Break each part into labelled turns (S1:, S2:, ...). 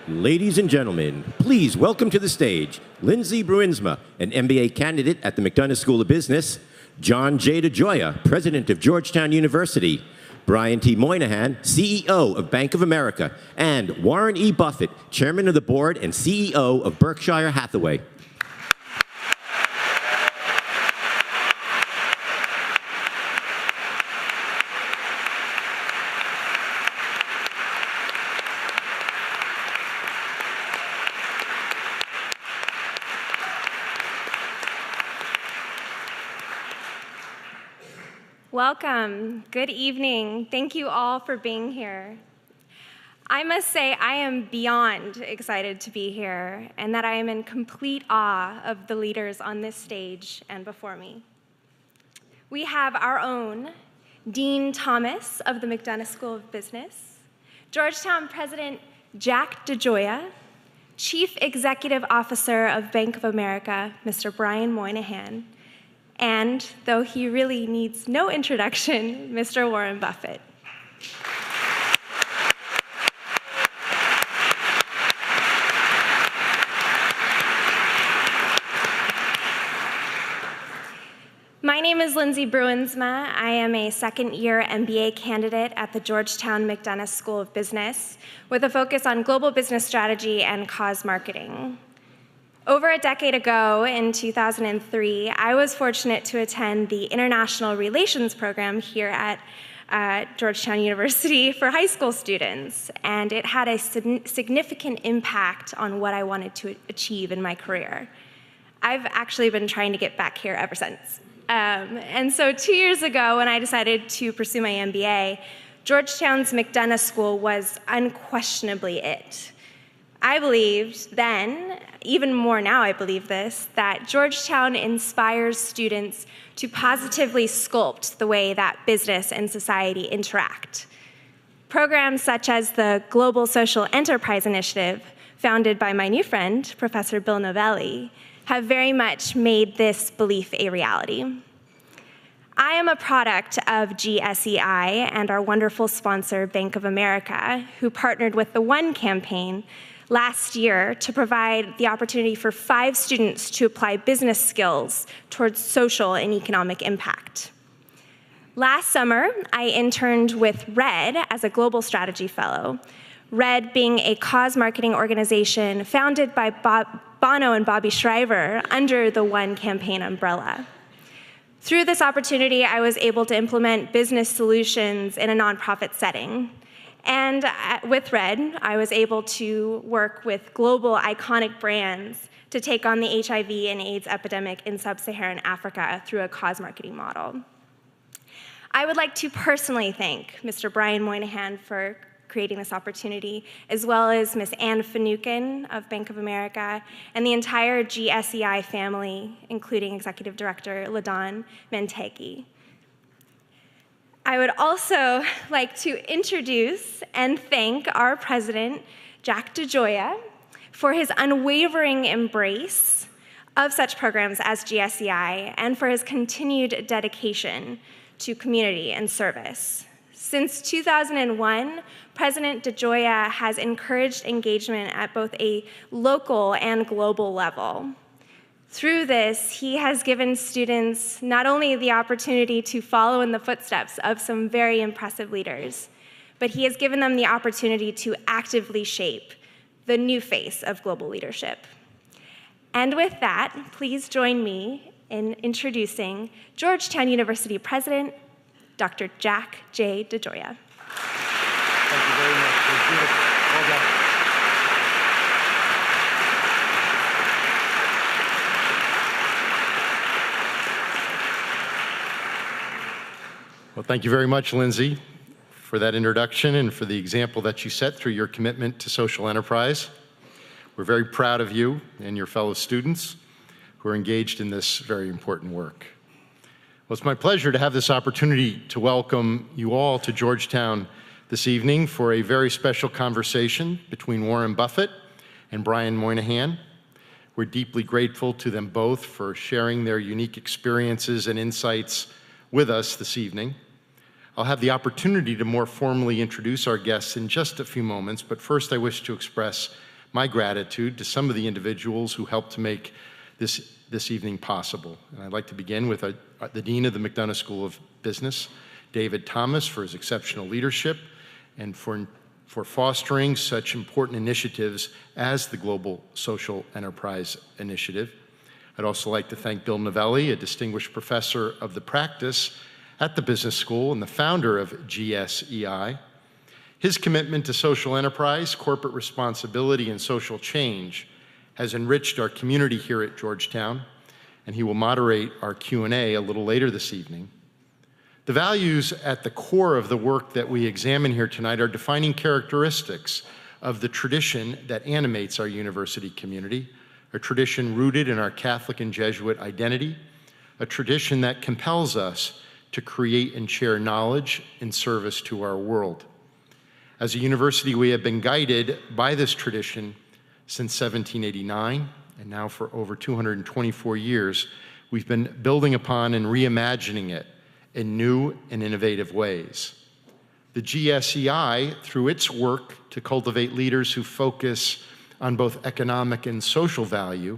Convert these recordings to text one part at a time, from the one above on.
S1: Ladies and gentlemen, please welcome to the stage Lindsay Bruinsma, an MBA candidate at the McDonough School of Business, John J. DeGioia, president of Georgetown University, Brian T. Moynihan, CEO of Bank of America, and Warren E. Buffett, chairman of the board and CEO of Berkshire Hathaway.
S2: Welcome. Good evening. Thank you all for being here. I must say I am beyond excited to be here and that I am in complete awe of the leaders on this stage and before me. We have our own Dean Thomas of the McDonough School of Business, Georgetown President Jack DeGioia, Chief Executive Officer of Bank of America, Mr. Brian Moynihan, and, though he really needs no introduction, Mr. Warren Buffett. My name is Lindsay Bruinsma. I am a second-year MBA candidate at the Georgetown McDonough School of Business with a focus on global business strategy and cause marketing. Over a decade ago, in 2003, I was fortunate to attend the International Relations program here at Georgetown University for high school students, and it had a significant impact on what I wanted to achieve in my career. I've actually been trying to get back here ever since. And so 2 years ago, when I decided to pursue my MBA, Georgetown's McDonough School was unquestionably it. I believed then, even more now I believe this, that Georgetown inspires students to positively sculpt the way that business and society interact. Programs such as the Global Social Enterprise Initiative, founded by my new friend, Professor Bill Novelli, have very much made this belief a reality. I am a product of GSEI and our wonderful sponsor, Bank of America, who partnered with the One campaign last year to provide the opportunity for 5 students to apply business skills towards social and economic impact. Last summer, I interned with RED as a global strategy fellow, RED being a cause marketing organization founded by Bono and Bobby Shriver under the One campaign umbrella. Through this opportunity, I was able to implement business solutions in a nonprofit setting. And with RED, I was able to work with global iconic brands to take on the HIV and AIDS epidemic in sub-Saharan Africa through a cause marketing model. I would like to personally thank Mr. Brian Moynihan for creating this opportunity, as well as Ms. Anne Finucane of Bank of America, and the entire GSEI family, including Executive Director LaDon Mentegi. I would also like to introduce and thank our president, Jack DeGioia, for his unwavering embrace of such programs as GSEI and for his continued dedication to community and service. Since 2001, President DeGioia has encouraged engagement at both a local and global level. Through this, he has given students not only the opportunity to follow in the footsteps of some very impressive leaders, but he has given them the opportunity to actively shape the new face of global leadership. And with that, please join me in introducing Georgetown University President, Dr. Jack J. DeGioia.
S3: Thank you very much. It was beautiful. Well done. Well, thank you very much, Lindsay, for that introduction and for the example that you set through your commitment to social enterprise. We're very proud of you and your fellow students who are engaged in this very important work. Well, it's my pleasure to have this opportunity to welcome you all to Georgetown this evening for a very special conversation between Warren Buffett and Brian Moynihan. We're deeply grateful to them both for sharing their unique experiences and insights with us this evening. I'll have the opportunity to more formally introduce our guests in just a few moments, but first I wish to express my gratitude to some of the individuals who helped to make this evening possible. And I'd like to begin with the Dean of the McDonough School of Business, David Thomas, for his exceptional leadership and for fostering such important initiatives as the Global Social Enterprise Initiative. I'd also like to thank Bill Novelli, a distinguished professor of the practice at the business school and the founder of GSEI. His commitment to social enterprise, corporate responsibility, and social change has enriched our community here at Georgetown, and he will moderate our Q&A a little later this evening. The values at the core of the work that we examine here tonight are defining characteristics of the tradition that animates our university community, a tradition rooted in our Catholic and Jesuit identity, a tradition that compels us to create and share knowledge in service to our world. As a university, we have been guided by this tradition since 1789, and now for over 224 years, we've been building upon and reimagining it in new and innovative ways. The GSEI, through its work to cultivate leaders who focus on both economic and social value,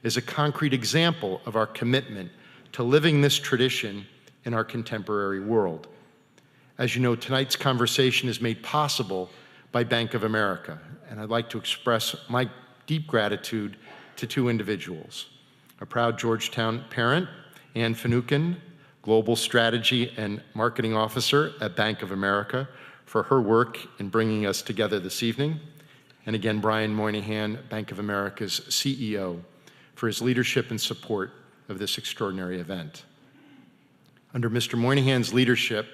S3: is a concrete example of our commitment to living this tradition in our contemporary world. As you know, tonight's conversation is made possible by Bank of America, and I'd like to express my deep gratitude to two individuals: a proud Georgetown parent, Ann Finucane, Global Strategy and Marketing Officer at Bank of America, for her work in bringing us together this evening, and again, Brian Moynihan, Bank of America's CEO, for his leadership and support of this extraordinary event. Under Mr. Moynihan's leadership,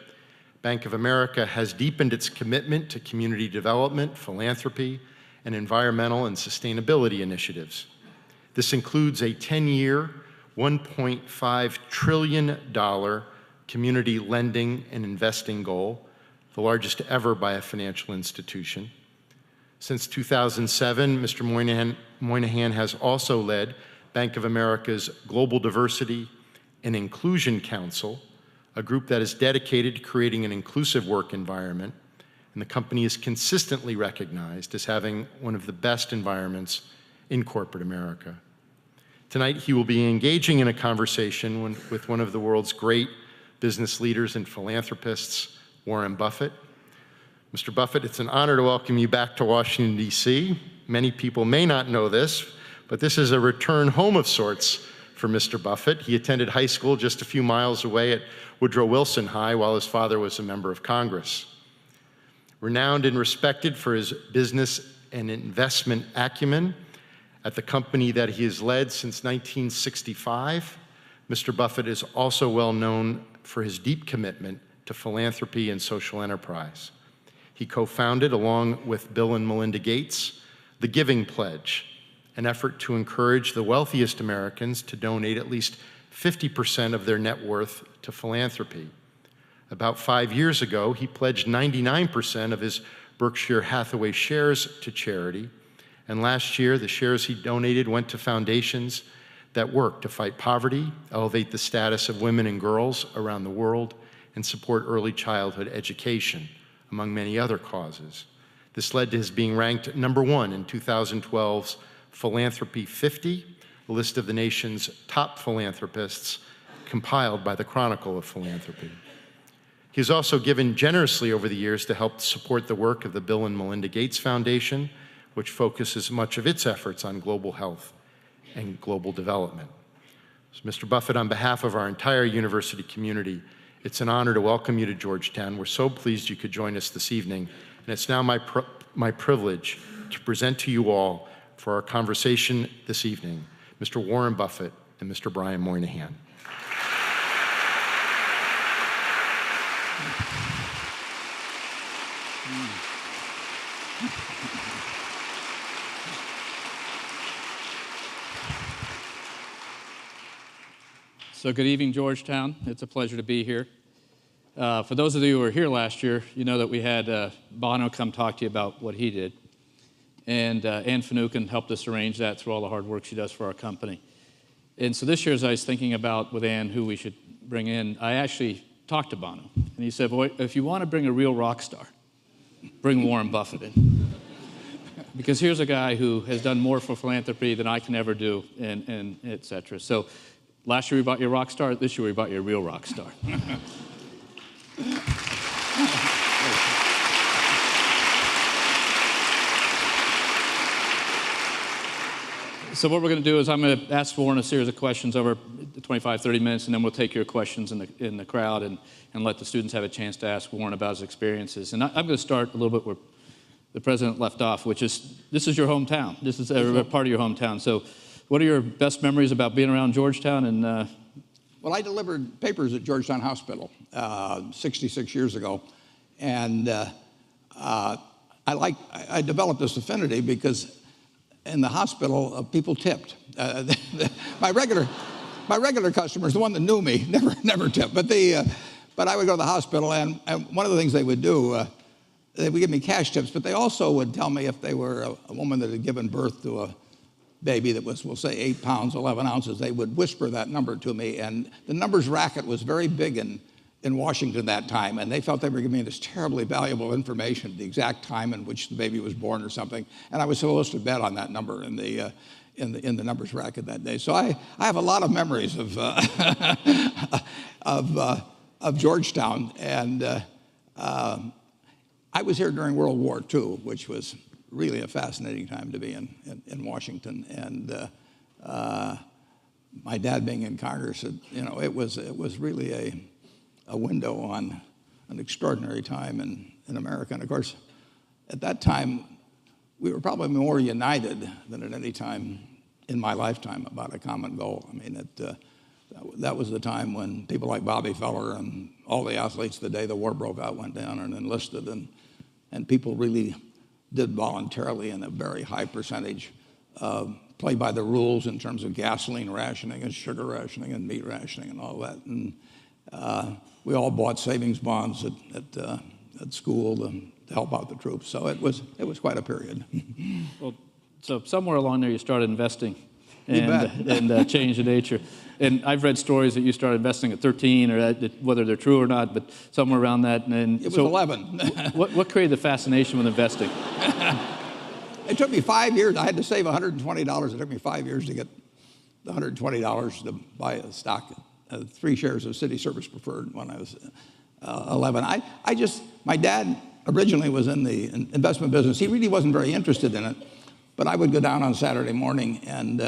S3: Bank of America has deepened its commitment to community development, philanthropy, and environmental and sustainability initiatives. This includes a 10-year, $1.5 trillion community lending and investing goal, the largest ever by a financial institution. Since 2007, Mr. Moynihan has also led Bank of America's Global Diversity and Inclusion Council, a group that is dedicated to creating an inclusive work environment, and the company is consistently recognized as having one of the best environments in corporate America. Tonight, he will be engaging in a conversation with one of the world's great business leaders and philanthropists, Warren Buffett. Mr. Buffett, it's an honor to welcome you back to Washington, D.C. Many people may not know this, but this is a return home of sorts for Mr. Buffett. He attended high school just a few miles away at Woodrow Wilson High while his father was a member of Congress. Renowned and respected for his business and investment acumen, at the company that he has led since 1965, Mr. Buffett is also well known for his deep commitment to philanthropy and social enterprise. He co-founded, along with Bill and Melinda Gates, the Giving Pledge, an effort to encourage the wealthiest Americans to donate at least 50% of their net worth to philanthropy. About 5 years ago, he pledged 99% of his Berkshire Hathaway shares to charity, and last year, the shares he donated went to foundations that work to fight poverty, elevate the status of women and girls around the world, and support early childhood education, among many other causes. This led to his being ranked #1 in 2012's Philanthropy 50, a list of the nation's top philanthropists compiled by the Chronicle of Philanthropy. He has also given generously over the years to help support the work of the Bill and Melinda Gates Foundation, which focuses much of its efforts on global health and global development. So, Mr. Buffett, on behalf of our entire university community, it's an honor to welcome you to Georgetown. We're so pleased you could join us this evening, and it's now my privilege to present to you all for our conversation this evening, Mr. Warren Buffett and Mr. Brian Moynihan.
S4: So good evening, Georgetown. It's a pleasure to be here. For those of you who were here last year, you know that we had Bono come talk to you about what he did. And Ann Finucane helped us arrange that through all the hard work she does for our company. And so this year, as I was thinking about with Ann who we should bring in, I actually talked to Bono. And he said, boy, if you want to bring a real rock star, bring Warren Buffett in. Because here's a guy who has done more for philanthropy than I can ever do, and et cetera. So last year we bought you a rock star. This year we bought you a real rock star. So what we're going to do is I'm going to ask Warren a series of questions over 25, 30 minutes, and then we'll take your questions in the crowd and let the students have a chance to ask Warren about his experiences. And I'm going to start a little bit where the president left off, which is, this is your hometown. This is a part of your hometown. So what are your best memories about being around Georgetown? And
S5: Well, I delivered papers at Georgetown Hospital 66 years ago. And I developed this affinity because in the hospital, people tipped. My regular customers, the one that knew me, never tipped. But I would go to the hospital, and one of the things they would do, they would give me cash tips, but they also would tell me if they were a woman that had given birth to a baby that was, we'll say, 8 pounds, 11 ounces, they would whisper that number to me. And the numbers racket was very big in Washington that time, and they felt they were giving me this terribly valuable information, the exact time in which the baby was born or something, and I was supposed to bet on that number in the numbers racket that day. So I have a lot of memories of of Georgetown, and I was here during World War II, which was really a fascinating time to be in Washington, and my dad being in Congress, it was really a window on an extraordinary time in America. And of course, at that time, we were probably more united than at any time in my lifetime about a common goal. I mean, that was the time when people like Bobby Feller and all the athletes, the day the war broke out, went down and enlisted, and people really did voluntarily in a very high percentage play by the rules in terms of gasoline rationing and sugar rationing and meat rationing and all that. And we all bought savings bonds at school to help out the troops. So it was quite a period.
S4: well, so somewhere along there you started investing and changed the nature. And I've read stories that you started investing at 13, or whether they're true or not, but somewhere around that. And
S5: it was 11.
S4: what created the fascination with investing?
S5: It took me 5 years. I had to save $120. It took me 5 years to get the $120 to buy a stock, 3 shares of City Service Preferred when I was 11. My dad originally was in the investment business. He really wasn't very interested in it, but I would go down on Saturday morning, and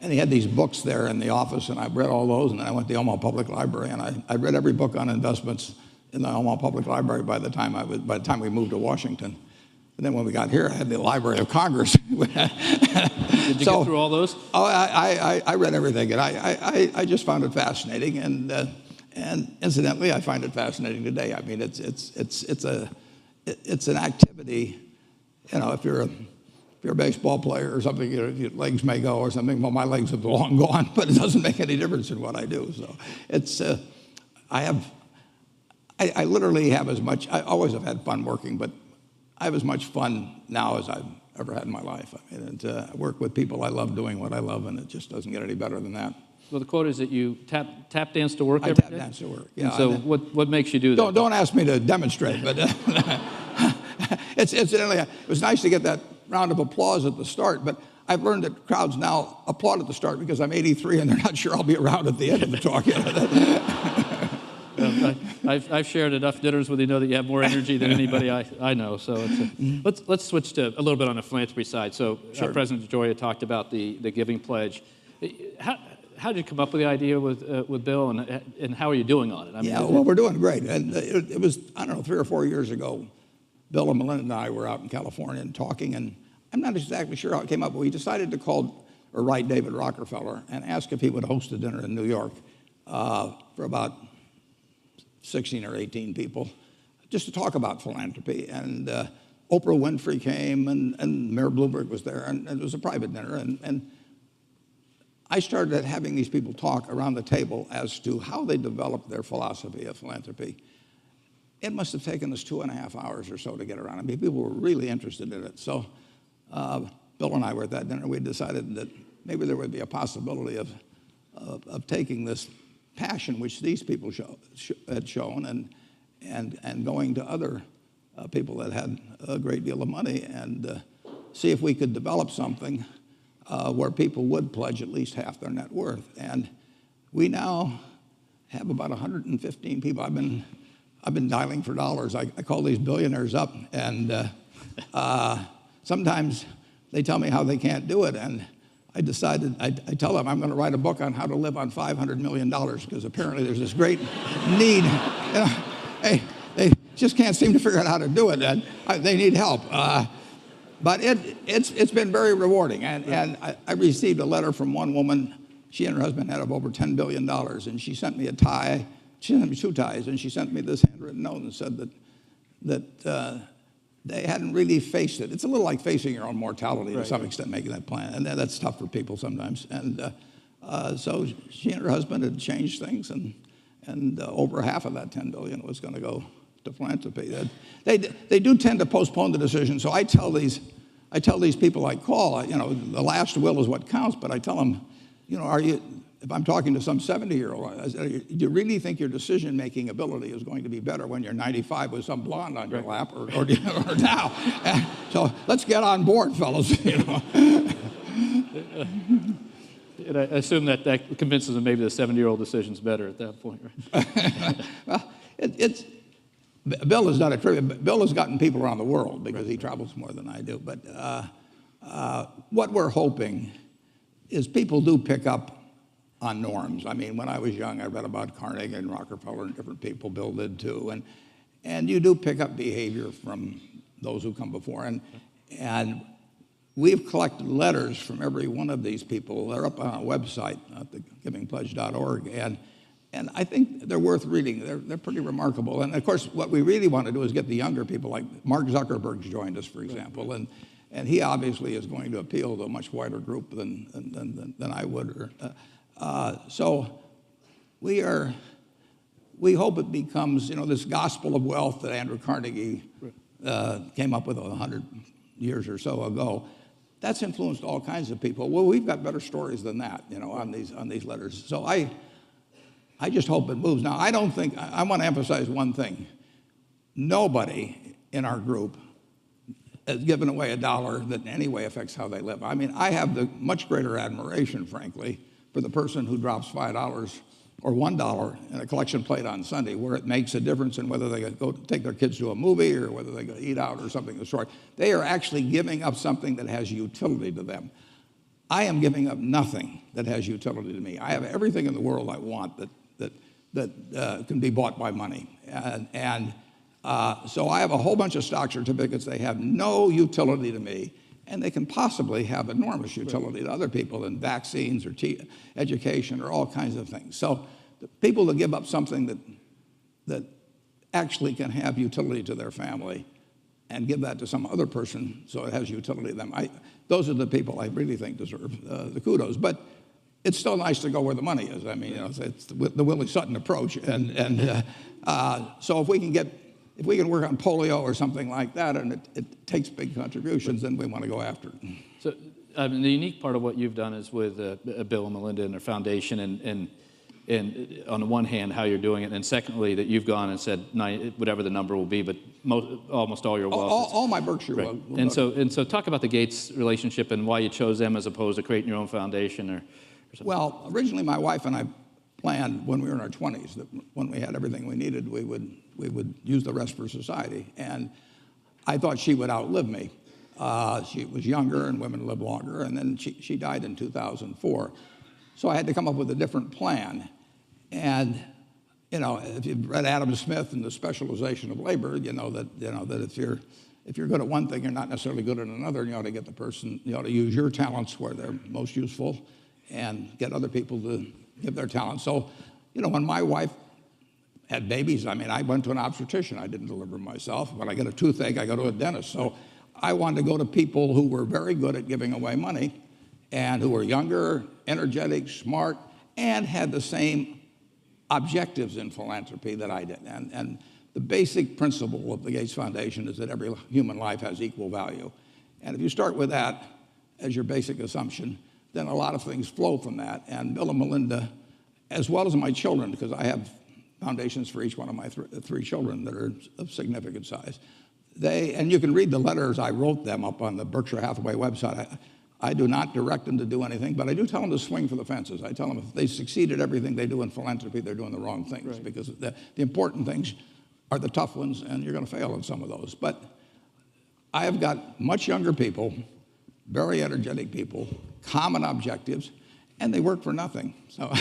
S5: he had these books there in the office, and I read all those, and then I went to the Omaha Public Library, and I read every book on investments in the Omaha Public Library by the time we moved to Washington. And then when we got here, I had the Library of Congress.
S4: Did you get through all those?
S5: Oh, I read everything, and I just found it fascinating, and incidentally, I find it fascinating today. I mean, it's an activity. If you're a baseball player or something, your legs may go or something. Well, my legs have long gone, but it doesn't make any difference in what I do. So I literally have as much. I always have had fun working, but I have as much fun now as I've ever had in my life. I mean, I work with people I love doing what I love, and it just doesn't get any better than that.
S4: Well, the quote is that you tap dance to work every day?
S5: I tap dance to work, yeah.
S4: And so what makes you do that?
S5: Don't ask me to demonstrate, but incidentally, it was nice to get that round of applause at the start, but I've learned that crowds now applaud at the start because I'm 83 and they're not sure I'll be around at the end of the talk.
S4: I've shared enough dinners with you know that you have more energy than anybody I know. So let's switch to a little bit on the philanthropy side. So
S5: Sure.
S4: President DeGioia talked about the Giving Pledge. How did you come up with the idea with Bill, and how are you doing on it? I mean,
S5: well, we're doing great. And it was, I don't know, 3 or 4 years ago, Bill and Melinda and I were out in California and talking, and I'm not exactly sure how it came up, but we decided to write David Rockefeller and ask if he would host a dinner in New York for about 16 or 18 people, just to talk about philanthropy. And Oprah Winfrey came, and Mayor Bloomberg was there, and it was a private dinner. And I started having these people talk around the table as to how they developed their philosophy of philanthropy. It must have taken us 2.5 hours or so to get around. I mean, people were really interested in it. So Bill and I were at that dinner. We decided that maybe there would be a possibility of taking this passion which these people had shown and going to other people that had a great deal of money and see if we could develop something where people would pledge at least half their net worth. And we now have about 115 people. I've been dialing for dollars. I call these billionaires up, and sometimes they tell me how they can't do it, and I decided, I tell them I'm going to write a book on how to live on $500 million, because apparently there's this great need. They just can't seem to figure out how to do it, and they need help. But it's been very rewarding, and I received a letter from one woman. She and her husband had over $10 billion, and she sent me a tie. She sent me 2 ties, and she sent me this handwritten note and said that they hadn't really faced it. It's a little like facing your own mortality to some extent, making that plan, and that's tough for people sometimes. And so she and her husband had changed things, and over half of that $10 billion was going to go to philanthropy. They do tend to postpone the decision. So I tell these people I call, the last will is what counts. But I tell them, if I'm talking to some 70-year-old, I say, do you really think your decision-making ability is going to be better when you're 95 with some blonde on your lap, or now? So let's get on board, fellas.
S4: And I assume that convinces them maybe the 70-year-old decision's better at that point, right?
S5: Well, Bill has done it. Bill has gotten people around the world because he travels more than I do. But what we're hoping is people do pick up on norms. I mean, when I was young, I read about Carnegie and Rockefeller and different people. Bill did too. And you do pick up behavior from those who come before. And we've collected letters from every one of these people. They're up on our website at thegivingpledge.org. And I think they're worth reading. They're pretty remarkable. And of course, what we really want to do is get the younger people, like Mark Zuckerberg's joined us, for example. And he obviously is going to appeal to a much wider group than I would. So we hope it becomes, this gospel of wealth that Andrew Carnegie came up with 100 years or so ago. That's influenced all kinds of people. Well, we've got better stories than that, on these letters. So I just hope it moves. Now, I want to emphasize one thing. Nobody in our group has given away $1 that in any way affects how they live. I mean, I have the much greater admiration, frankly, for the person who drops $5 or $1 in a collection plate on Sunday, where it makes a difference in whether they go take their kids to a movie or whether they go eat out or something of the sort. They are actually giving up something that has utility to them. I am giving up nothing that has utility to me. I have everything in the world I want that can be bought by money. So I have a whole bunch of stock certificates. They have no utility to me, and they can possibly have enormous utility to other people in vaccines or education or all kinds of things. So the people that give up something that actually can have utility to their family and give that to some other person so it has utility to them, those are the people I really think deserve the kudos. But it's still nice to go where the money is. I mean, it's the Willie Sutton approach. So if we can work on polio or something like that, and it takes big contributions, then we want to go after it.
S4: So, I mean, the unique part of what you've done is with Bill and Melinda and their foundation, and on the one hand, how you're doing it, and secondly, that you've gone and said, whatever the number will be, but almost all your wealth.
S5: All my Berkshire
S4: right.
S5: will
S4: And so talk about the Gates relationship and why you chose them as opposed to creating your own foundation or something.
S5: Well, originally my wife and I planned when we were in our 20s that when we had everything we needed, we would use the rest for society. And I thought she would outlive me. She was younger and women live longer, and then she died in 2004. So I had to come up with a different plan. And if you've read Adam Smith and the specialization of labor, you know that if you're good at one thing, you're not necessarily good at another. And you ought to get the person, you ought to use your talents where they're most useful, and get other people to give their talents. So, when my wife had babies, I mean, I went to an obstetrician. I didn't deliver myself. When I get a toothache, I go to a dentist. So I wanted to go to people who were very good at giving away money and who were younger, energetic, smart, and had the same objectives in philanthropy that I did. And the basic principle of the Gates Foundation is that every human life has equal value. And if you start with that as your basic assumption, then a lot of things flow from that. And Bill and Melinda, as well as my children, because I have foundations for each one of my three children that are of significant size, and you can read the letters I wrote them up on the Berkshire Hathaway website. I do not direct them to do anything, but I do tell them to swing for the fences. I tell them if they succeed at everything they do in philanthropy, they're doing the wrong things,
S4: right.
S5: because the important things are the tough ones, and you're going to fail in some of those. But I have got much younger people, very energetic people, common objectives, and they work for nothing. So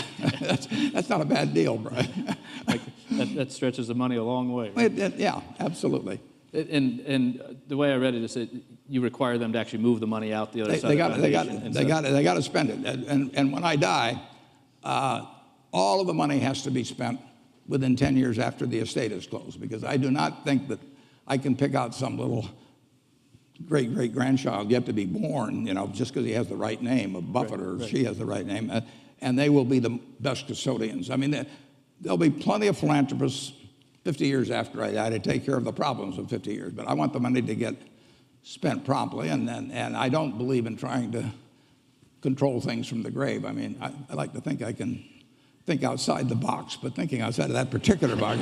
S5: that's not a bad deal, Brian.
S4: Like, that stretches the money a long way. Right?
S5: Yeah, absolutely.
S4: And the way I read it is that you require them to actually move the money out the other side.
S5: They got to spend it. And when I die, all of the money has to be spent within 10 years after the estate is closed, because I do not think that I can pick out some little great-great-grandchild yet to be born, just because he has the right name of Buffett, or she has the right name, and they will be the best custodians. I mean, there'll be plenty of philanthropists 50 years after I die to take care of the problems of 50 years, but I want the money to get spent promptly, and I don't believe in trying to control things from the grave. I mean, I like to think I can think outside the box, but thinking outside of that particular box.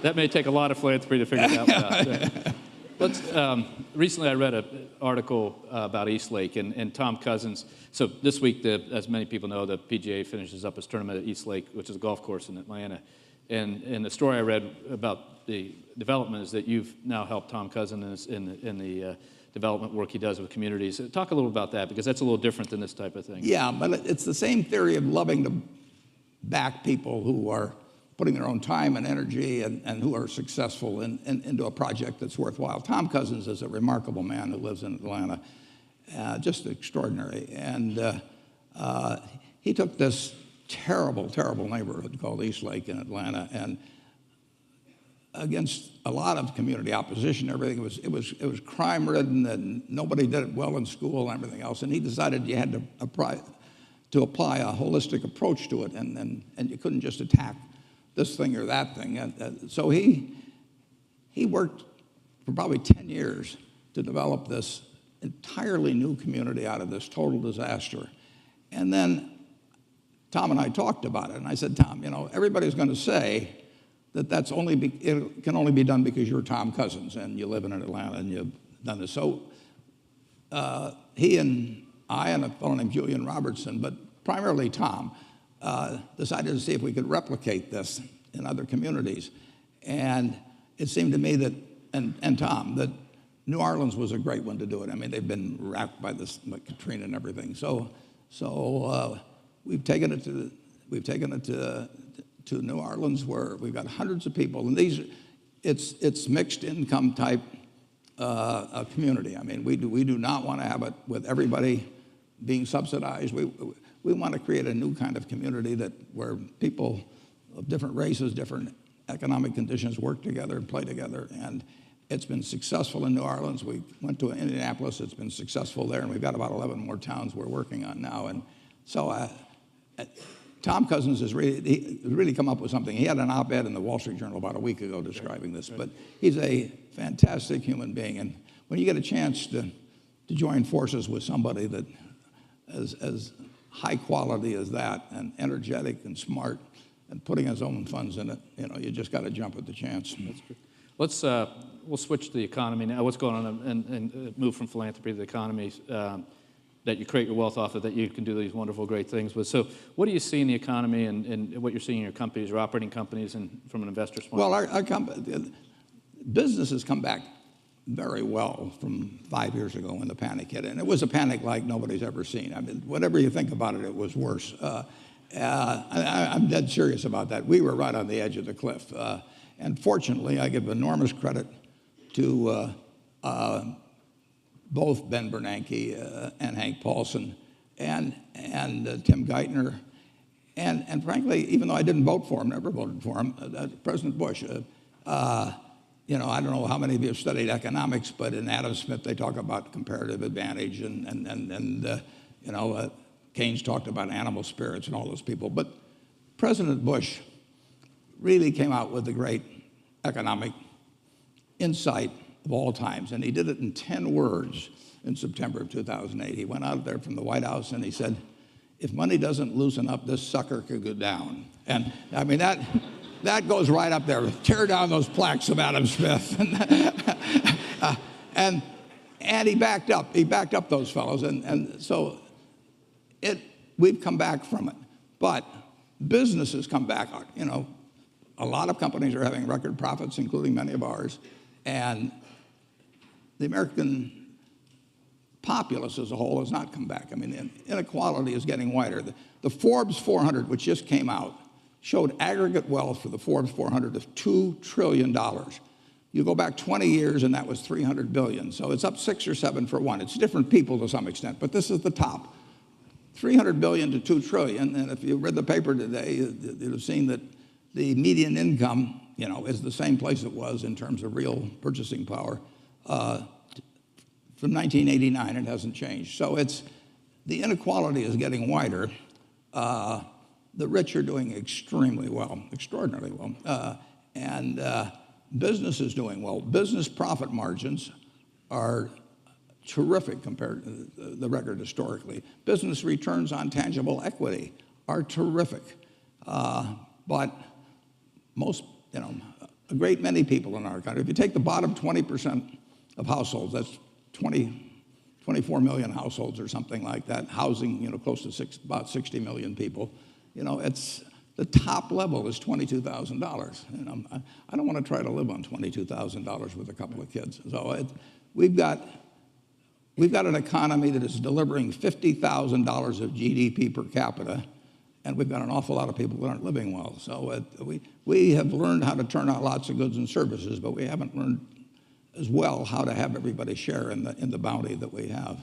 S4: That may take a lot of philanthropy to figure that out. Recently I read an article about Eastlake and Tom Cousins. So this week, as many people know, the PGA finishes up its tournament at Eastlake, which is a golf course in Atlanta. And the story I read about the development is that you've now helped Tom Cousins in the development work he does with communities. Talk a little about that, because that's a little different than this type of thing.
S5: Yeah, but it's the same theory of loving to back people who are putting their own time and energy and who are successful into a project that's worthwhile. Tom Cousins is a remarkable man who lives in Atlanta, just extraordinary. And he took this terrible, terrible neighborhood called Eastlake in Atlanta, and against a lot of community opposition, everything, it was crime-ridden, and nobody did it well in school and everything else. And he decided you had to apply a holistic approach to it, and you couldn't just attack this thing or that thing. And so he worked for probably 10 years to develop this entirely new community out of this total disaster. And then Tom and I talked about it, and I said, Tom, everybody's going to say that it can only be done because you're Tom Cousins and you live in Atlanta and you've done this. So he and I and a fellow named Julian Robertson, but primarily Tom, decided to see if we could replicate this in other communities. And it seemed to me that, and Tom, that New Orleans was a great one to do it. I mean, they've been racked by this, like Katrina and everything. So we've taken it to New Orleans, where we've got hundreds of people, and it's mixed income type community. I mean, we do not want to have it with everybody being subsidized. We want to create a new kind of community where people of different races, different economic conditions work together and play together. And it's been successful in New Orleans. We went to Indianapolis. It's been successful there, and we've got about 11 more towns we're working on now. And so Tom Cousins has really come up with something. He had an op-ed in the Wall Street Journal about a week ago describing this, but he's a fantastic human being. And when you get a chance to join forces with somebody that as high quality as that, and energetic and smart, and putting his own funds in it, you just got to jump at the chance.
S4: That's good. We'll switch to the economy now. What's going on, and move from philanthropy to the economy, that you create your wealth off of, that you can do these wonderful, great things with. So what do you see in the economy and what you're seeing in your companies, your operating companies, and from an investor's point?
S5: Well, our business has come back very well from 5 years ago when the panic hit. And it was a panic like nobody's ever seen. I mean, whatever you think about it, it was worse. I'm dead serious about that. We were right on the edge of the cliff. And fortunately, I give enormous credit to both Ben Bernanke and Hank Paulson and Tim Geithner. And frankly, even though I didn't vote for him, never voted for him, President Bush, I don't know how many of you have studied economics, but in Adam Smith they talk about comparative advantage, and Keynes talked about animal spirits and all those people. But President Bush really came out with the great economic insight of all times, and he did it in 10 words in September of 2008. He went out there from the White House and he said, if money doesn't loosen up, this sucker could go down. And I mean, that goes right up there. Tear down those plaques of Adam Smith. and he backed up. He backed up those fellows, and so we've come back from it. But business has come back. You know, a lot of companies are having record profits, including many of ours, and the American populace as a whole has not come back. I mean, the inequality is getting wider. The Forbes 400, which just came out, showed aggregate wealth for the Forbes 400 of $2 trillion. You go back 20 years and that was 300 billion. So it's up 6 or 7 for one. It's different people to some extent, but this is the top. 300 billion to 2 trillion. And if you read the paper today, you'd have seen that the median income, you know, is the same place it was in terms of real purchasing power from 1989. It hasn't changed. So the inequality is getting wider. The rich are doing extremely well, extraordinarily well. And business is doing well. Business profit margins are terrific compared to the record historically. Business returns on tangible equity are terrific. But most, you know, a great many people in our country, if you take the bottom 20% of households, that's 24 million households or something like that, housing, you know, close to about 60 million people. You know, the top level is $22,000. You know, I don't want to try to live on $22,000 with a couple of kids. So we've got an economy that is delivering $50,000 of GDP per capita, and we've got an awful lot of people that aren't living well. So we have learned how to turn out lots of goods and services, but we haven't learned as well how to have everybody share in the bounty that we have.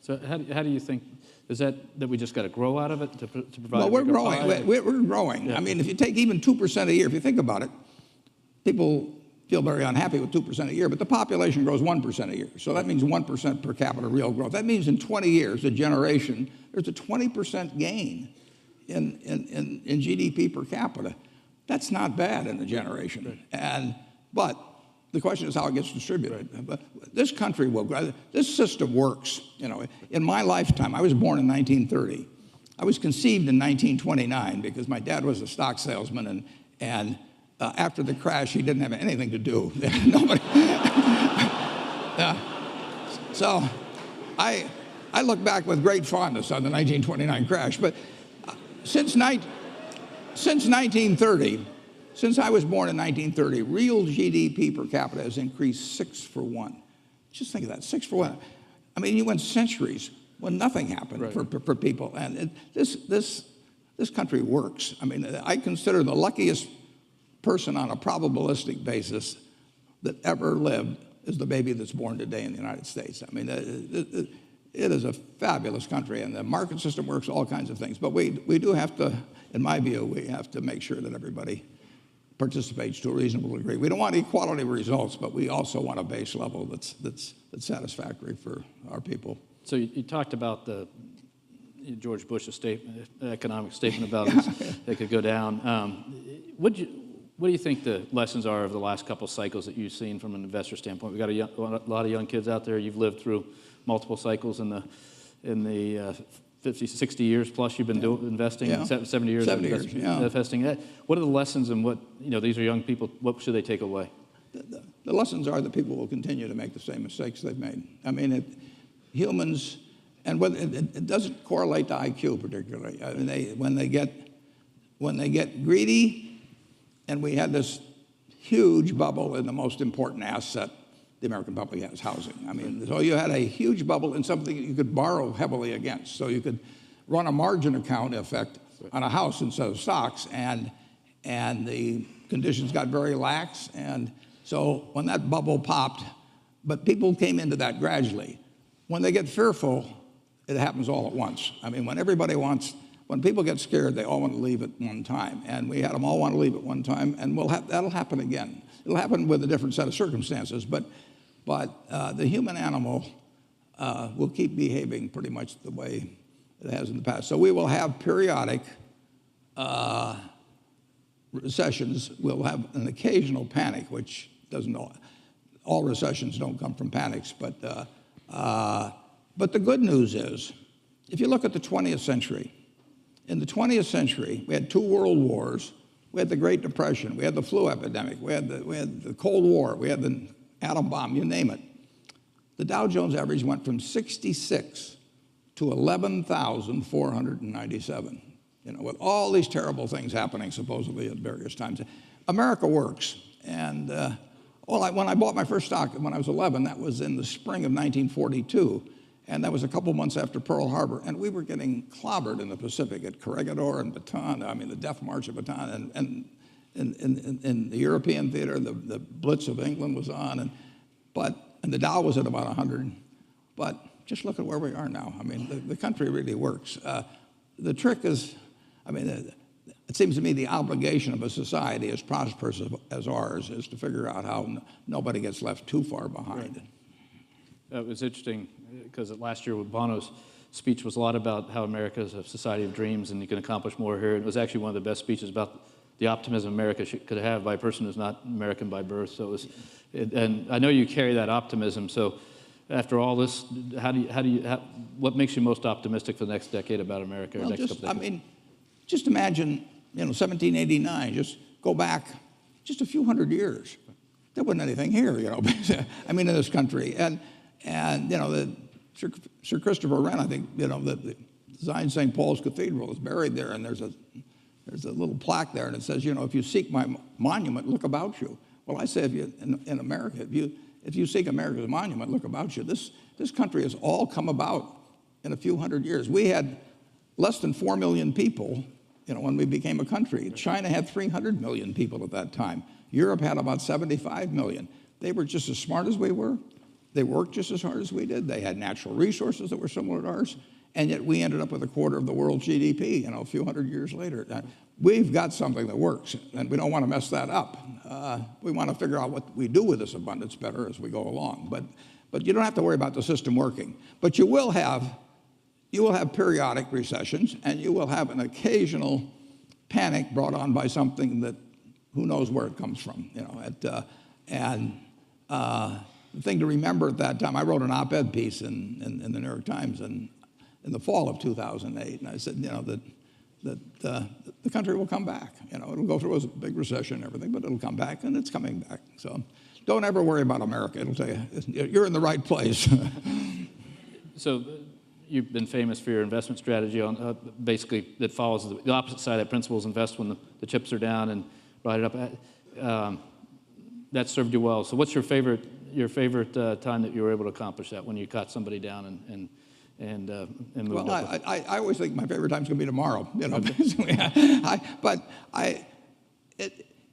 S4: So how do you think, is that we just got to grow out of it to provide?
S5: Well, we're growing. We're growing. Yeah. I mean, if you take even 2% a year, if you think about it, people feel very unhappy with 2% a year, but the population grows 1% a year. So that means 1% per capita real growth. That means in 20 years, a generation, there's a 20% gain in GDP per capita. That's not bad in a generation. But the question is how it gets distributed. Right. But this country will grow. This system works. You know, in my lifetime, I was born in 1930. I was conceived in 1929 because my dad was a stock salesman, and after the crash, he didn't have anything to do. Nobody. So I look back with great fondness on the 1929 crash. But since 1930. Since I was born in 1930, real GDP per capita has increased 6 for 1. Just think of that, 6 for 1. I mean, you went centuries when nothing happened. Right. for people, and this country works. I mean, I consider the luckiest person on a probabilistic basis that ever lived is the baby that's born today in the United States. I mean, it is a fabulous country, and the market system works, all kinds of things. But we do have to, in my view, we have to make sure that everybody participates to a reasonable degree. We don't want equality of results, but we also want a base level that's satisfactory for our people.
S4: So you talked about the George Bush's statement, economic statement about it could go down. What do you think the lessons are of the last couple of cycles that you've seen from an investor standpoint? We've got a lot of young kids out there. You've lived through multiple cycles in the 50, 60 years plus you've been investing, 70 years investing. What are the lessons, and what, you know, these are young people, what should they take away?
S5: The lessons are that people will continue to make the same mistakes they've made. I mean, humans, and it doesn't correlate to IQ particularly. I mean, when they get greedy, and we had this huge bubble in the most important asset the American public has, housing. I mean, so you had a huge bubble in something that you could borrow heavily against. So you could run a margin account effect on a house instead of stocks, and the conditions got very lax. And so when that bubble popped, but people came into that gradually. When they get fearful, it happens all at once. I mean, when people get scared, they all want to leave at one time. And we had them all want to leave at one time, and that'll happen again. It'll happen with a different set of circumstances, but the human animal will keep behaving pretty much the way it has in the past. So we will have periodic recessions. We'll have an occasional panic, which doesn't all recessions don't come from panics. But the good news is, if you look at the 20th century, in the 20th century, we had 2 world wars, We had the Great Depression. We had the flu epidemic. We had the Cold War. We had the atom bomb, you name it. The Dow Jones average went from 66 to 11,497, with all these terrible things happening supposedly at various times. America works. And when I bought my first stock when I was 11, that was in the spring of 1942. And that was a couple months after Pearl Harbor. And we were getting clobbered in the Pacific at Corregidor and Bataan. I mean, the Death March of Bataan. And in the European theater, the Blitz of England was on. And the Dow was at about 100. But just look at where we are now. I mean, the country really works. The trick is, it seems to me the obligation of a society as prosperous as ours is to figure out how nobody gets left too far behind.
S4: Right. It was interesting because last year Bono's speech was a lot about how America is a society of dreams and you can accomplish more here. It was actually one of the best speeches about the optimism America could have by a person who's not American by birth. So and I know you carry that optimism. So after all this, what makes you most optimistic for the next decade about America? Or next couple decades?
S5: Just imagine, 1789. Just go back just a few hundred years. There wasn't anything here, in this country. And Sir Christopher Wren, I think, that designed St. Paul's Cathedral is buried there, and there's a little plaque there, and it says, if you seek my monument, look about you. Well, I say, in America, if you seek America's monument, look about you. This country has all come about in a few hundred years. We had less than 4 million people, when we became a country. China had 300 million people at that time. Europe had about 75 million. They were just as smart as we were. They worked just as hard as we did. They had natural resources that were similar to ours. And yet we ended up with a quarter of the world's GDP, a few hundred years later. We've got something that works, and we don't want to mess that up. We want to figure out what we do with this abundance better as we go along. But you don't have to worry about the system working. But you will have periodic recessions, and you will have an occasional panic brought on by something that who knows where it comes from. The thing to remember at that time, I wrote an op-ed piece in the New York Times in the fall of 2008, and I said, that the country will come back. It'll go through a big recession and everything, but it'll come back, and it's coming back. So don't ever worry about America. It'll tell you, you're in the right place.
S4: So you've been famous for your investment strategy on basically that follows the opposite side of that principle is invest when the chips are down and ride it up. That served you well. So what's your favorite time that you were able to accomplish that, when you caught somebody down and moved up?
S5: I always think my favorite time's going to be tomorrow.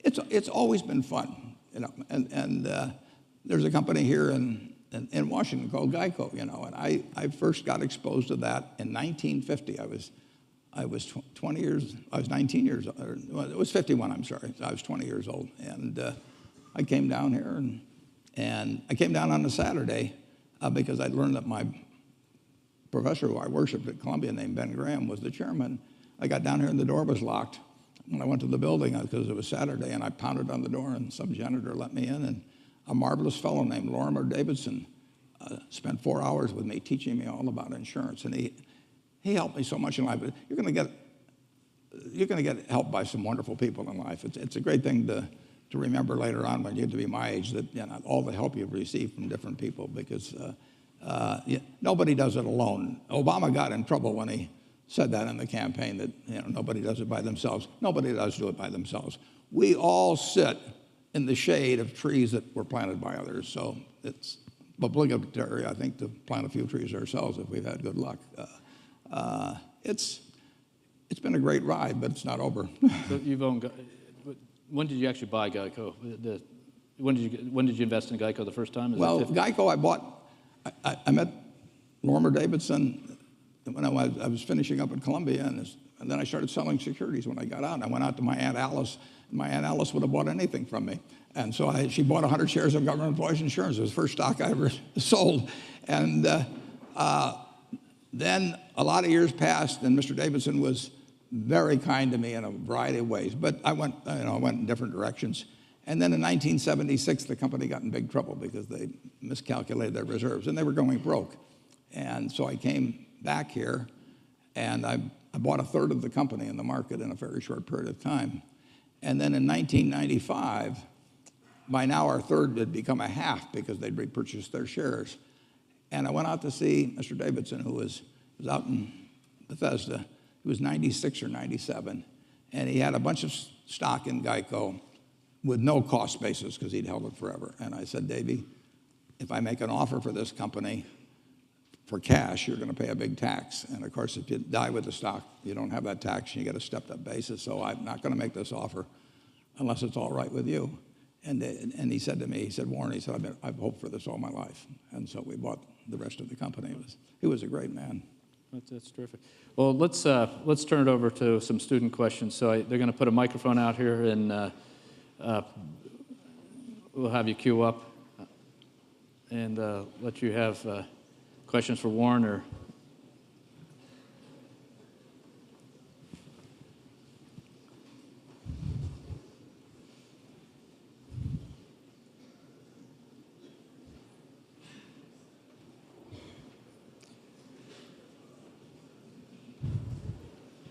S5: It's always been fun. And there's a company here in Washington called Geico. And I first got exposed to that in 1950. I was 20 years. I was 19 years. It was 51. I'm sorry. I was 20 years old, and I came down here, and I came down on a Saturday because I'd learned that my professor who I worshiped at Columbia named Ben Graham was the chairman. I got down here and the door was locked. When I went to the building, because it was Saturday, and I pounded on the door, and some janitor let me in, and a marvelous fellow named Lorimer Davidson spent 4 hours with me teaching me all about insurance, and he helped me so much in life. But you're going to get help by some wonderful people in life. It's a great thing to remember later on when you get to be my age, that all the help you've received from different people, because nobody does it alone. Obama got in trouble when he said that in the campaign, that nobody does it by themselves. Nobody does do it by themselves. We all sit in the shade of trees that were planted by others. So it's obligatory, I think, to plant a few trees ourselves if we've had good luck. It's been a great ride, but it's not over.
S4: So when did you actually buy Geico? When did you invest in Geico the first time?
S5: Geico I bought. I met Lorimer Davidson when I was finishing up at Columbia, and then I started selling securities when I got out. And I went out to my Aunt Alice, and my Aunt Alice would have bought anything from me. And so she bought 100 shares of Government Employees Insurance. It was the first stock I ever sold. And then a lot of years passed, and Mr. Davidson was very kind to me in a variety of ways. But I went in different directions. And then in 1976, the company got in big trouble because they miscalculated their reserves, and they were going broke. And so I came back here, and I bought a third of the company in the market in a very short period of time. And then in 1995, by now our third had become a half because they'd repurchased their shares. And I went out to see Mr. Davidson, who was out in Bethesda. He was 96 or 97. And he had a bunch of stock in Geico with no cost basis because he'd held it forever. And I said, Davey, if I make an offer for this company for cash, you're going to pay a big tax. And of course, if you die with the stock, you don't have that tax and you get a stepped up basis. So I'm not going to make this offer unless it's all right with you. And he said to me, he said, Warren, he said, I've hoped for this all my life. And so we bought the rest of the company. He was a great man.
S4: That's terrific. Well, let's turn it over to some student questions. So they're going to put a microphone out here, and we'll have you queue up and let you have questions for Warren or.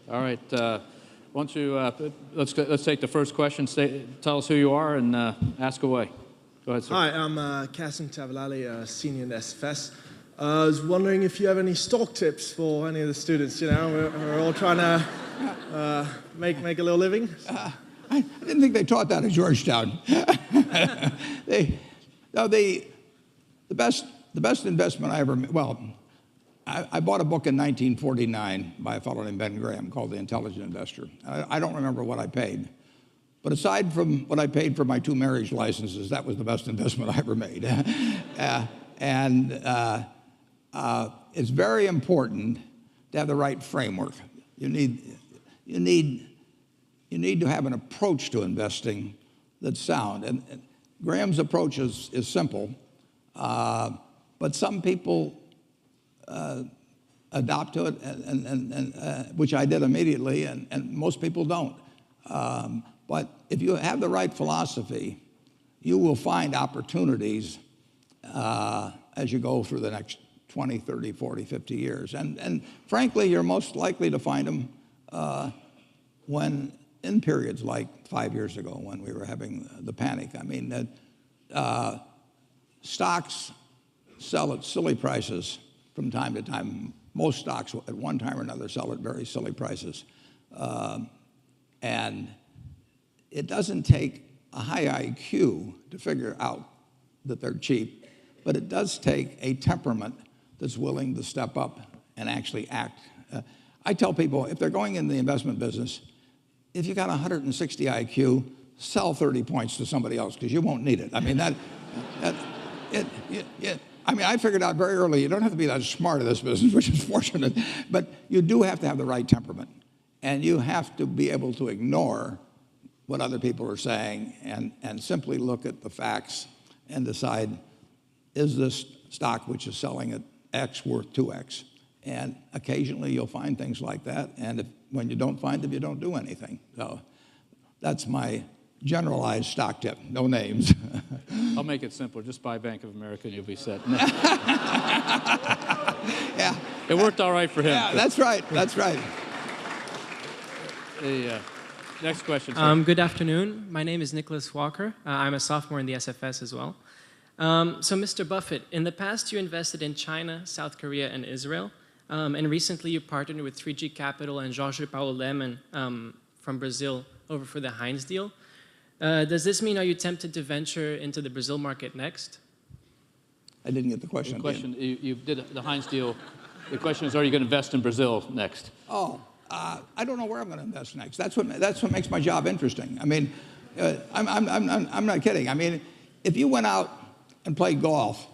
S4: All right. Why don't you let's take the first question. Tell us who you are and ask away. Go ahead, sir.
S6: Hi, I'm Kasim Tavalali, senior in SFS. I was wondering if you have any stock tips for any of the students. You know, we're all trying to make a little living.
S5: I didn't think they taught that at Georgetown. The best investment I ever made. Well, I bought a book in 1949 by a fellow named Ben Graham called The Intelligent Investor. I don't remember what I paid. But aside from what I paid for my 2 marriage licenses, that was the best investment I ever made. It's very important to have the right framework. You need to have an approach to investing that's sound. And Graham's approach is simple, but some people adopt to it, and which I did immediately, and most people don't. But if you have the right philosophy, you will find opportunities as you go through the next 20, 30, 40, 50 years. And frankly, you're most likely to find them when in periods like 5 years ago when we were having the panic. I mean, stocks sell at silly prices from time to time. Most stocks at one time or another sell at very silly prices. And it doesn't take a high IQ to figure out that they're cheap, but it does take a temperament that's willing to step up and actually act. I tell people, if they're going in the investment business, if you got 160 IQ, sell 30 points to somebody else because you won't need it. I mean, I mean, I figured out very early, you don't have to be that smart in this business, which is fortunate, but you do have to have the right temperament. And you have to be able to ignore what other people are saying and simply look at the facts and decide, is this stock which is selling at X worth 2X? And occasionally you'll find things like that. And when you don't find them, you don't do anything. So that's my generalized stock tip, no names.
S4: I'll make it simpler. Just buy Bank of America and you'll be set.
S5: Yeah.
S4: It worked all right for him.
S5: Yeah, that's right. That's right.
S4: The next question. Sir.
S7: Good afternoon. My name is Nicholas Walker. I'm a sophomore in the SFS as well. So, Mr. Buffett, in the past you invested in China, South Korea, and Israel. And recently you partnered with 3G Capital and Jorge Paulo Lemann from Brazil over for the Heinz deal. Does this mean, are you tempted to venture into the Brazil market next?
S5: I didn't get the question.
S4: The question, you did the Heinz deal. The question is, are you going to invest in Brazil next?
S5: Oh, I don't know where I'm going to invest next. That's what makes my job interesting. I mean, I'm not kidding. I mean, if you went out and played golf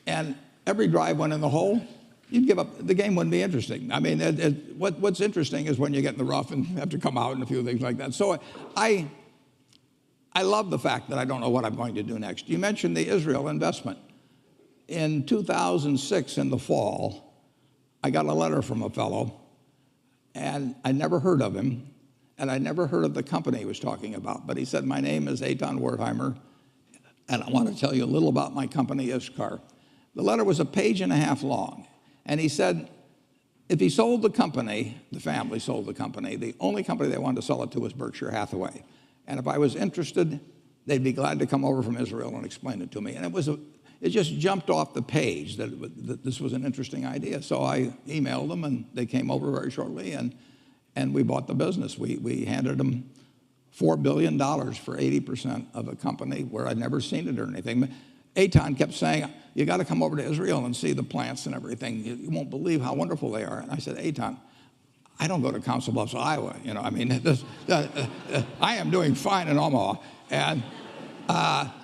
S5: and every drive went in the hole, you'd give up. The game wouldn't be interesting. I mean, what's interesting is when you get in the rough and have to come out and a few things like that. So I love the fact that I don't know what I'm going to do next. You mentioned the Israel investment. In 2006, in the fall, I got a letter from a fellow, and I never heard of him, and I never heard of the company he was talking about. But he said, my name is Eitan Wertheimer, and I want to tell you a little about my company, Ishkar. The letter was a page and a half long, and he said, if he sold the company, the family sold the company, the only company they wanted to sell it to was Berkshire Hathaway. And if I was interested, they'd be glad to come over from Israel and explain it to me. And it just jumped off the page that this was an interesting idea. So I emailed them, and they came over very shortly, and we bought the business. We handed them $4 billion for 80% of a company where I'd never seen it or anything. Eitan kept saying, you got to come over to Israel and see the plants and everything. You won't believe how wonderful they are. And I said, Eitan, I don't go to Council Bluffs, Iowa. I am doing fine in Omaha. And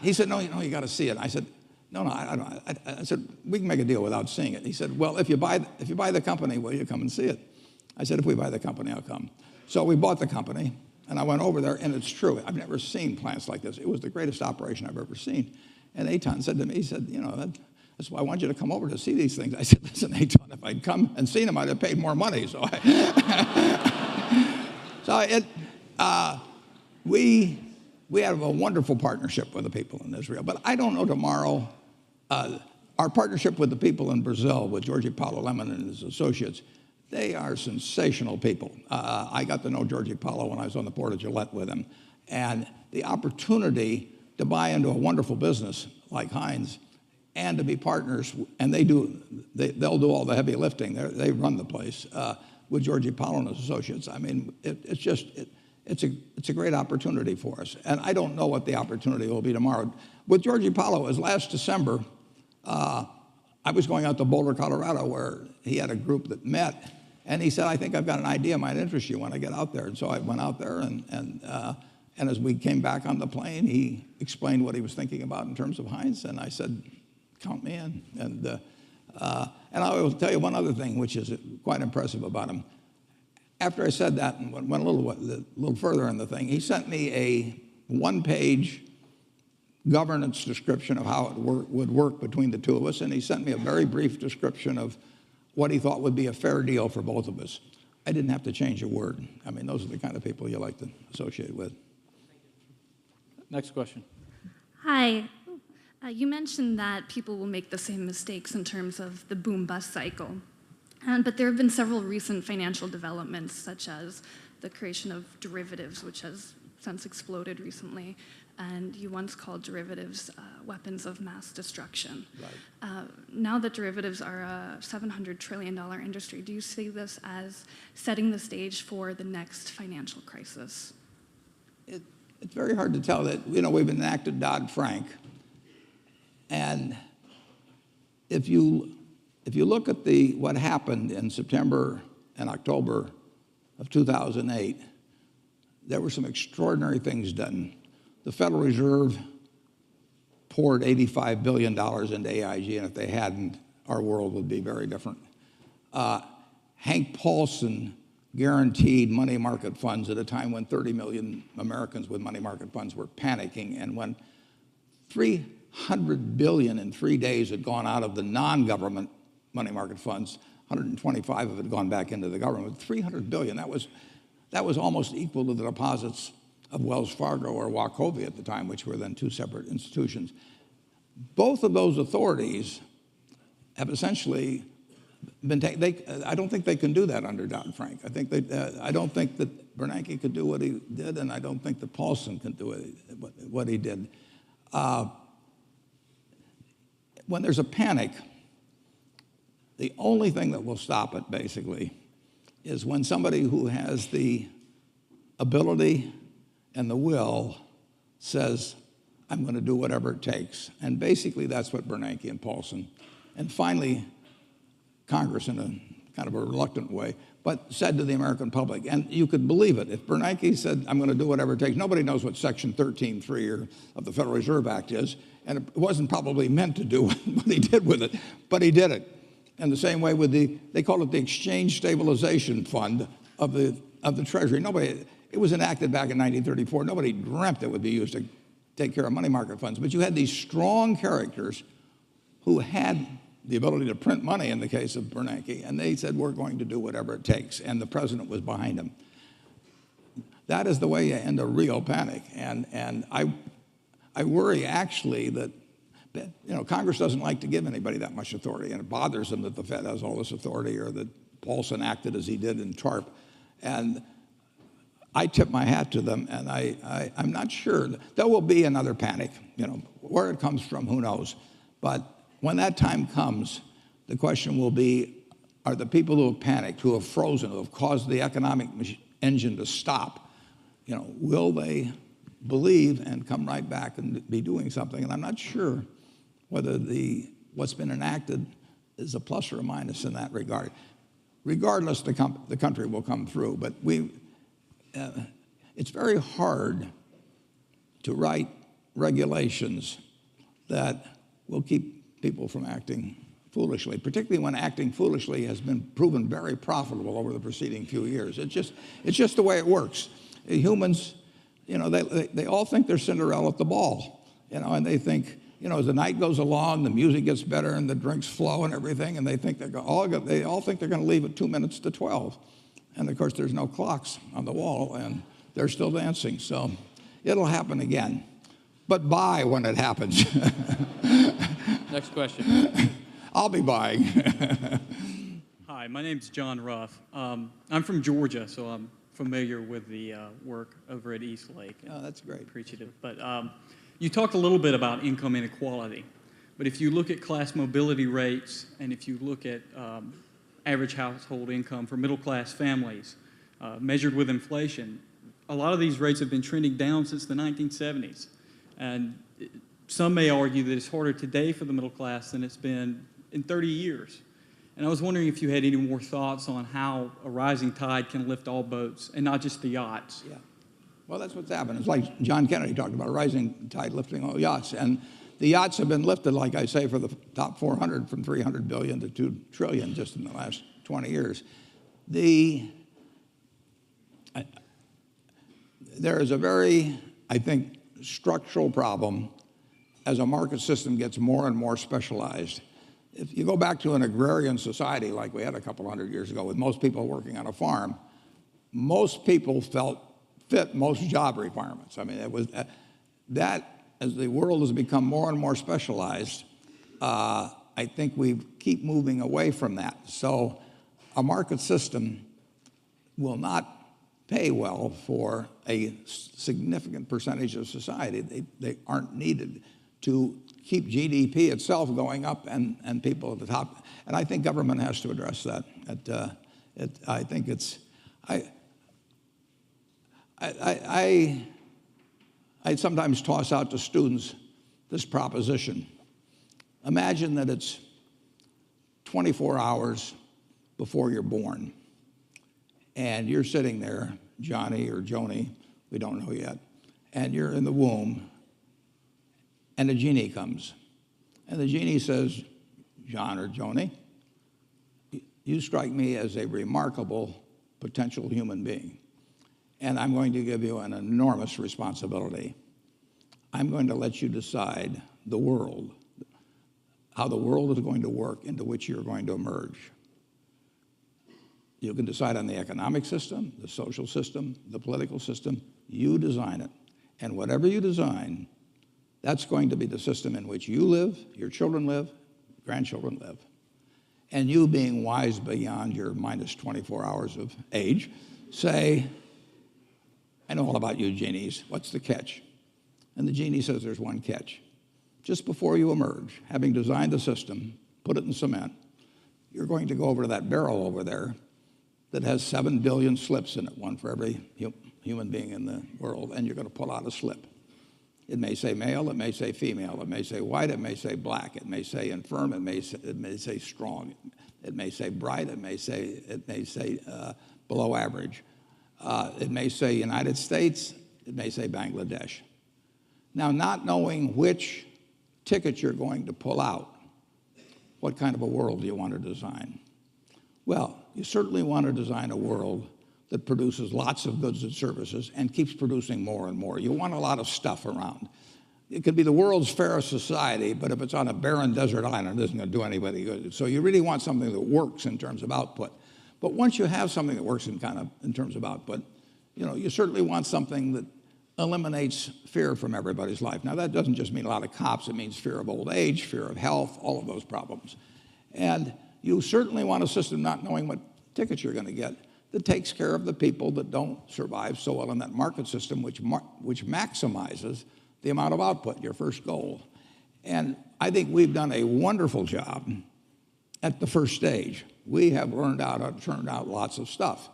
S5: he said, no, you got to see it. I said, no, I don't. I said, we can make a deal without seeing it. He said, well, if you buy the company, will you come and see it? I said, if we buy the company, I'll come. So we bought the company, and I went over there, and it's true. I've never seen plants like this. It was the greatest operation I've ever seen. And Eitan said to me, he said, that's why I want you to come over to see these things. I said, listen, Eitan, if I'd come and seen them, I'd have paid more money. We have a wonderful partnership with the people in Israel. But I don't know tomorrow, our partnership with the people in Brazil, with Georgie Paulo Lemon and his associates, they are sensational people. I got to know Georgie Paulo when I was on the board of Gillette with him. And the opportunity to buy into a wonderful business like Heinz and to be partners, and they'll do all the heavy lifting. They run the place with Georgie Paulo and his associates. I mean, it's a great opportunity for us. And I don't know what the opportunity will be tomorrow. With Georgie Paulo, as last December, I was going out to Boulder, Colorado, where he had a group that met, and he said, I think I've got an idea might interest you when I get out there. And so I went out there, and as we came back on the plane, he explained what he was thinking about in terms of Heinz, and I said, count me in. And I will tell you one other thing, which is quite impressive about him. After I said that and went a little further in the thing, he sent me a one-page governance description of how it would work between the two of us, and he sent me a very brief description of what he thought would be a fair deal for both of us. I didn't have to change a word. I mean, those are the kind of people you like to associate with.
S4: Next question.
S8: Hi. You mentioned that people will make the same mistakes in terms of the boom-bust cycle. But there have been several recent financial developments, such as the creation of derivatives, which has since exploded recently. And you once called derivatives weapons of mass destruction.
S5: Right.
S8: Now that derivatives are a $700 trillion industry, do you see this as setting the stage for the next financial crisis?
S5: It's very hard to tell. That we've enacted Dodd-Frank, and if you look at what happened in September and October of 2008, there were some extraordinary things done. The Federal Reserve poured $85 billion into AIG, and if they hadn't, our world would be very different. Hank Paulson guaranteed money market funds at a time when 30 million Americans with money market funds were panicking, and when $300 billion in 3 days had gone out of the non-government money market funds, 125 of it had gone back into the government. $300 billion, that was almost equal to the deposits of Wells Fargo or Wachovia at the time, which were then two separate institutions. Both of those authorities have essentially been taken. I don't think they can do that under Dodd-Frank. I don't think that Bernanke could do what he did, and I don't think that Paulson can do what he did. When there's a panic, the only thing that will stop it, basically, is when somebody who has the ability and the will says, I'm going to do whatever it takes. And basically, that's what Bernanke and Paulson, and finally, Congress in a kind of a reluctant way, but said to the American public, and you could believe it. If Bernanke said, I'm going to do whatever it takes, nobody knows what Section 13.3 of the Federal Reserve Act is, and it wasn't probably meant to do what he did with it, but he did it. And the same way with they call it the Exchange Stabilization Fund of the Treasury. It was enacted back in 1934. Nobody dreamt it would be used to take care of money market funds. But you had these strong characters who had the ability to print money in the case of Bernanke, and they said, we're going to do whatever it takes, and the president was behind them. That is the way you end a real panic. And I worry, actually, that Congress doesn't like to give anybody that much authority, and it bothers them that the Fed has all this authority, or that Paulson acted as he did in TARP. And I tip my hat to them, and I'm not sure. There will be another panic. Where it comes from, who knows? But when that time comes, the question will be, are the people who have panicked, who have frozen, who have caused the economic engine to stop, will they believe and come right back and be doing something? And I'm not sure whether what's been enacted is a plus or a minus in that regard. Regardless, the country will come through. But it's very hard to write regulations that will keep people from acting foolishly, particularly when acting foolishly has been proven very profitable over the preceding few years. It's just the way it works. Humans, they all think they're Cinderella at the ball, and they think, as the night goes along, the music gets better and the drinks flow and everything, and they all think they're going to leave at 2 minutes to 12. And of course, there's no clocks on the wall, and they're still dancing. So it'll happen again. But buy when it happens.
S4: Next question.
S5: I'll be buying.
S9: Hi, my name's John Ruff. I'm from Georgia, so I'm familiar with the work over at East Lake.
S5: Oh, that's great.
S9: Appreciative. But you talked a little bit about income inequality. But if you look at class mobility rates, and if you look at average household income for middle-class families, measured with inflation, a lot of these rates have been trending down since the 1970s. And some may argue that it's harder today for the middle class than it's been in 30 years. And I was wondering if you had any more thoughts on how a rising tide can lift all boats and not just the yachts.
S5: Yeah. Well, that's what's happened. It's like John Kennedy talked about, a rising tide lifting all yachts. And the yachts have been lifted, like I say, for the top 400 from 300 billion to 2 trillion just in the last 20 years. There is a very, I think, structural problem as a market system gets more and more specialized. If you go back to an agrarian society like we had a couple hundred years ago with most people working on a farm, most people fit most job requirements. I mean, it was that as the world has become more and more specialized, I think we keep moving away from that. So a market system will not pay well for a significant percentage of society. They aren't needed to keep GDP itself going up and people at the top. And I think government has to address that. I think it's, I sometimes toss out to students this proposition. Imagine that it's 24 hours before you're born. And you're sitting there, Johnny or Joni, we don't know yet, and you're in the womb, and a genie comes. And the genie says, John or Joni, you strike me as a remarkable potential human being, and I'm going to give you an enormous responsibility. I'm going to let you decide the world, how the world is going to work into which you're going to emerge. You can decide on the economic system, the social system, the political system. You design it. And whatever you design, that's going to be the system in which you live, your children live, grandchildren live. And you, being wise beyond your minus 24 hours of age, say, I know all about you genies. What's the catch? And the genie says there's one catch. Just before you emerge, having designed the system, put it in cement, you're going to go over to that barrel over there that has 7 billion slips in it, one for every human being in the world, and you're going to pull out a slip. It may say male, it may say female, it may say white, it may say black, it may say infirm, it may say strong, it may say bright, it may say below average, it may say United States, it may say Bangladesh. Now, not knowing which ticket you're going to pull out, what kind of a world do you want to design? Well, you certainly want to design a world that produces lots of goods and services and keeps producing more and more. You want a lot of stuff around. It could be the world's fairest society, but if it's on a barren desert island, it isn't going to do anybody good. So you really want something that works in terms of output. But once you have something that works in terms of output, you certainly want something that eliminates fear from everybody's life. Now, that doesn't just mean a lot of cops. It means fear of old age, fear of health, all of those problems. And you certainly want a system not knowing what tickets you're going to get that takes care of the people that don't survive so well in that market system, which maximizes the amount of output, your first goal. And I think we've done a wonderful job at the first stage. We have learned how to turn out lots of stuff.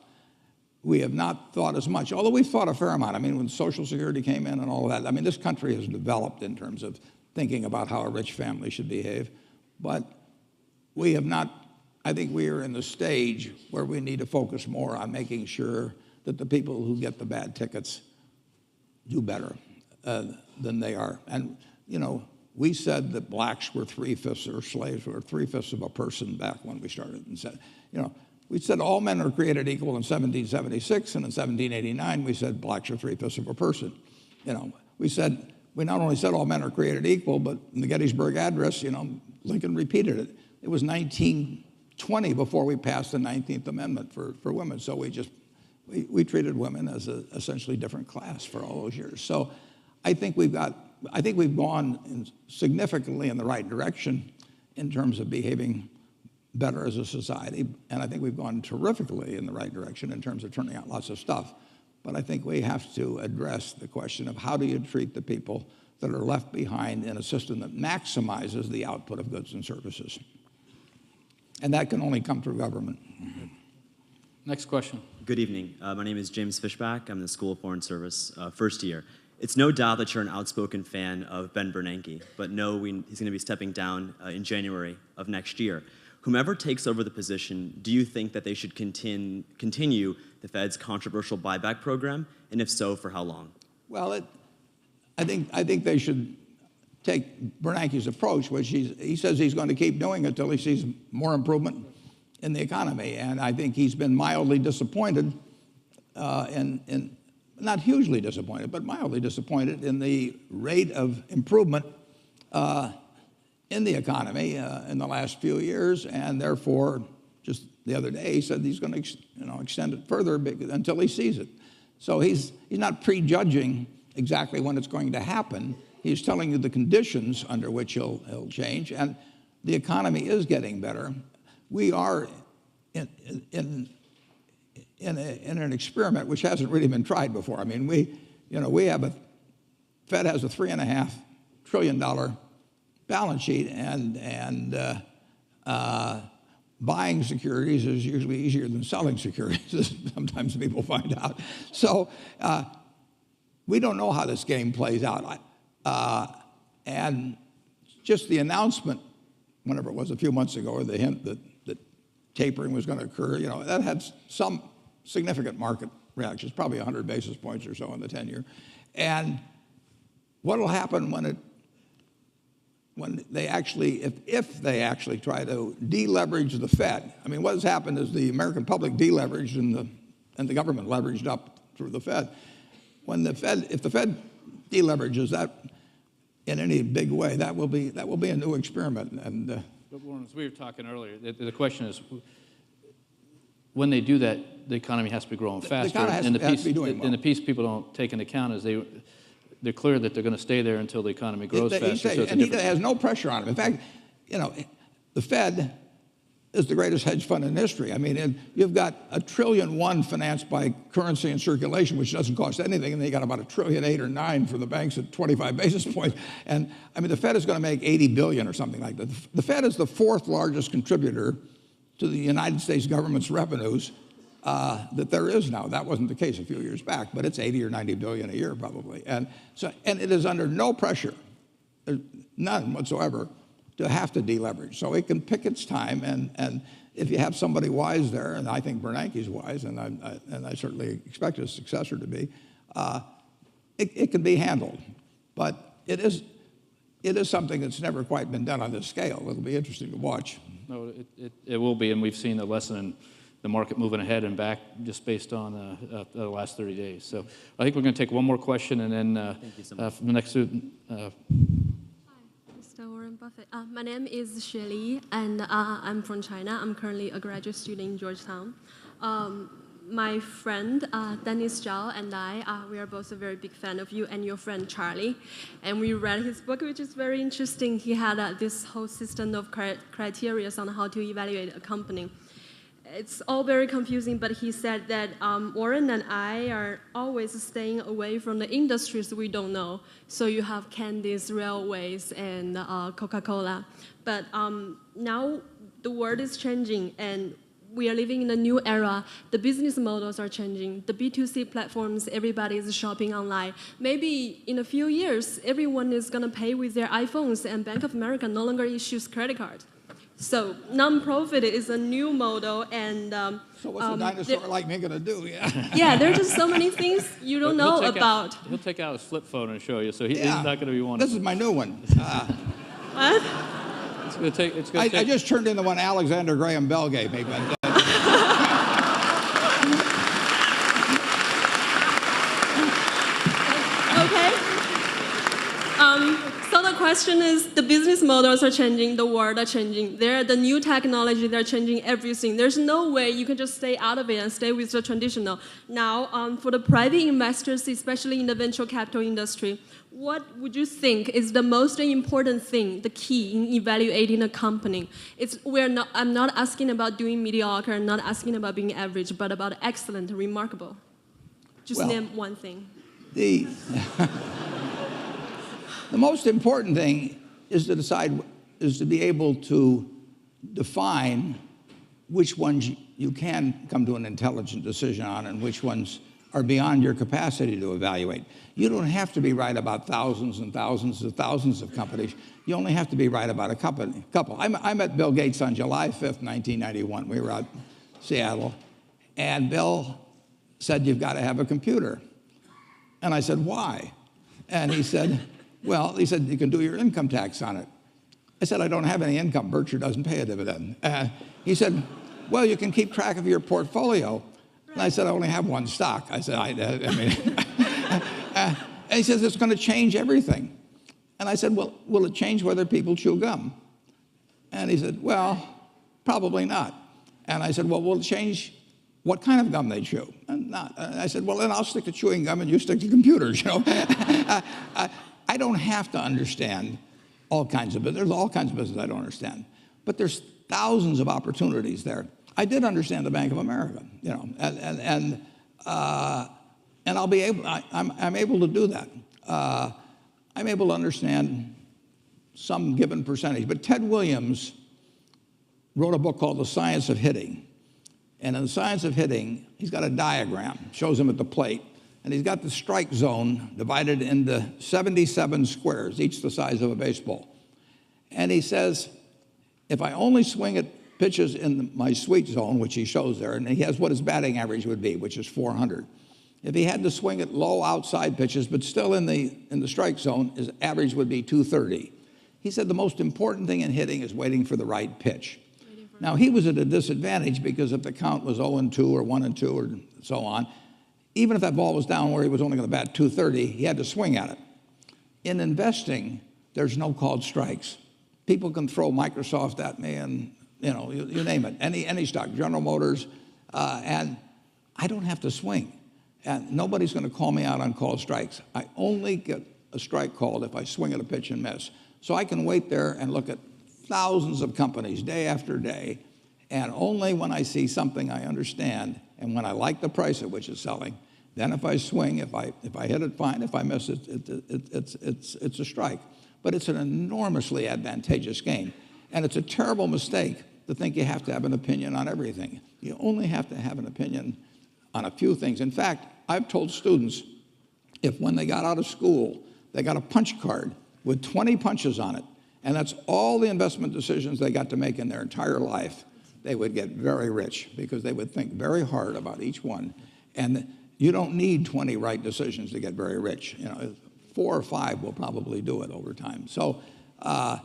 S5: We have not thought as much, although we've thought a fair amount. I mean, when Social Security came in and all of that, I mean, this country has developed in terms of thinking about how a rich family should behave. But we have not, I think we are in the stage where we need to focus more on making sure that the people who get the bad tickets do better than they are. And, you know, we said that blacks were 3/5 or slaves were 3/5 of a person back when we started. And said, you know, we said all men are created equal in 1776, and in 1789 we said blacks are 3/5 of a person. You know, we not only said all men are created equal, but in the Gettysburg Address, you know, Lincoln repeated it. It was 1920 before we passed the 19th Amendment for women. So we treated women as an essentially different class for all those years. So I think we've gone significantly in the right direction in terms of behaving better as a society, and I think we've gone terrifically in the right direction in terms of turning out lots of stuff. But I think we have to address the question of how do you treat the people that are left behind in a system that maximizes the output of goods and services. And that can only come through government.
S4: Next question.
S10: Good evening. My name is James Fishback. I'm in the School of Foreign Service, first year. It's no doubt that you're an outspoken fan of Ben Bernanke, but he's going to be stepping down in January of next year. Whomever takes over the position, do you think that they should continue the Fed's controversial buyback program, and if so, for how long?
S5: Well, I think they should take Bernanke's approach, which he says he's going to keep doing it until he sees more improvement in the economy. And I think he's been mildly disappointed, not hugely disappointed, but mildly disappointed in the rate of improvement in the economy in the last few years, and therefore, just the other day, he said he's going to extend it further until he sees it. So he's not prejudging exactly when it's going to happen. He's telling you the conditions under which he'll change, and the economy is getting better. We are in an experiment which hasn't really been tried before. I mean, Fed has a $3.5 trillion balance sheet, and buying securities is usually easier than selling securities, as sometimes people find out. So we don't know how this game plays out. And just the announcement, whenever it was a few months ago, or the hint that tapering was going to occur, that had some significant market reactions, probably 100 basis points or so in the 10-year. And what will happen when they actually, if they actually try to deleverage the Fed? I mean, what has happened is the American public deleveraged and the government leveraged up through the Fed. If the Fed deleverages that in any big way, that will be a new experiment. And
S4: but Warren, as we were talking earlier, the question is, when they do that, the economy has to be growing faster.
S5: And
S4: the piece people don't take into account is they're clear that they're going to stay there until the economy grows faster.
S5: And he has no pressure on him. In fact, the Fed is the greatest hedge fund in history. I mean, you've got $1.1 trillion financed by currency and circulation, which doesn't cost anything, and they got about $1.8 trillion or $1.9 trillion for the banks at 25 basis points. And I mean, the Fed is going to make $80 billion or something like that. The Fed is the fourth largest contributor to the United States government's revenues that there is now. That wasn't the case a few years back, but it's 80 or 90 billion a year probably. And it is under no pressure, none whatsoever, to have to deleverage. So it can pick its time, and if you have somebody wise there, and I think Bernanke's wise, and I certainly expect his successor to be, it can be handled. But it is something that's never quite been done on this scale. It'll be interesting to watch.
S4: No, it will be, and we've seen the lesson in the market moving ahead and back just based on the last 30 days. So I think we're going to take one more question, and then
S10: Thank you so much.
S4: from the next student.
S11: Hi, Mr. Warren Buffett. My name is Xue Li, and I'm from China. I'm currently a graduate student in Georgetown. My friend, Dennis Zhao, and we are both a very big fan of you and your friend Charlie. And we read his book, which is very interesting. He had this whole system of criteria on how to evaluate a company. it's all very confusing, but he said that Warren and I are always staying away from the industries we don't know. So you have candies, railways, and Coca-Cola. But now the world is changing, and we are living in a new era. The business models are changing. The B2C platforms, everybody is shopping online. Maybe in a few years, everyone is going to pay with their iPhones, and Bank of America no longer issues credit cards. So non-profit is a new model, and
S5: so what's a dinosaur like me going to do? Yeah.
S11: Yeah, there are just so many things you don't know about.
S4: He'll take out his flip phone and show you, so he's not going to be one.
S5: This is my new one.
S11: What?
S5: I just turned in the one Alexander Graham Bell gave me. But,
S11: okay. So the question is, the business models are changing, the world are changing. The new technology, they're changing everything. There's no way you can just stay out of it and stay with the traditional. Now, for the private investors, especially in the venture capital industry, what would you think is the most important thing, the key in evaluating a company? I'm not asking about doing mediocre, I'm not asking about being average, but about excellent, remarkable. Just name one thing.
S5: The most important thing is to be able to define which ones you can come to an intelligent decision on and which ones are beyond your capacity to evaluate. You don't have to be right about thousands and thousands and thousands of companies. You only have to be right about a couple. I met Bill Gates on July 5th, 1991. We were out in Seattle, and Bill said, "You've got to have a computer." And I said, "Why?" And he said, "You can do your income tax on it." I said, "I don't have any income. Berkshire doesn't pay a dividend." He said, "Well, you can keep track of your portfolio." And I said, "I only have one stock." I said, and he says, "It's going to change everything." And I said, "Well, will it change whether people chew gum?" And he said, "Well, probably not." And I said, "Well, will it change what kind of gum they chew?" And I said, "Well, then I'll stick to chewing gum and you stick to computers, you know." I don't have to understand all kinds of business. There's all kinds of business I don't understand. But there's thousands of opportunities there. I did understand the Bank of America, you know, and I'll be able. I'm able to do that. I'm able to understand some given percentage. But Ted Williams wrote a book called The Science of Hitting, and in The Science of Hitting, he's got a diagram, shows him at the plate, and he's got the strike zone divided into 77 squares, each the size of a baseball. And he says, if I only swing at pitches in my sweet zone, which he shows there, and he has what his batting average would be, which is 400. If he had to swing at low outside pitches, but still in the strike zone, his average would be 230. He said the most important thing in hitting is waiting for the right pitch. Now, he was at a disadvantage because if the count was 0-2 or 1-2 or so on, even if that ball was down where he was only going to bat 230, he had to swing at it. In investing, there's no called strikes. People can throw Microsoft at me and, you know, you name it, any stock, General Motors, and I don't have to swing. And nobody's going to call me out on called strikes. I only get a strike called if I swing at a pitch and miss. So I can wait there and look at thousands of companies day after day, and only when I see something I understand and when I like the price at which it's selling, then if I swing, if I hit it, fine. If I miss it, it's a strike. But it's an enormously advantageous game. And it's a terrible mistake to think you have to have an opinion on everything. You only have to have an opinion on a few things. In fact, I've told students, if when they got out of school, they got a punch card with 20 punches on it, and that's all the investment decisions they got to make in their entire life, they would get very rich because they would think very hard about each one. And you don't need 20 right decisions to get very rich. You know, 4 or 5 will probably do it over time. So I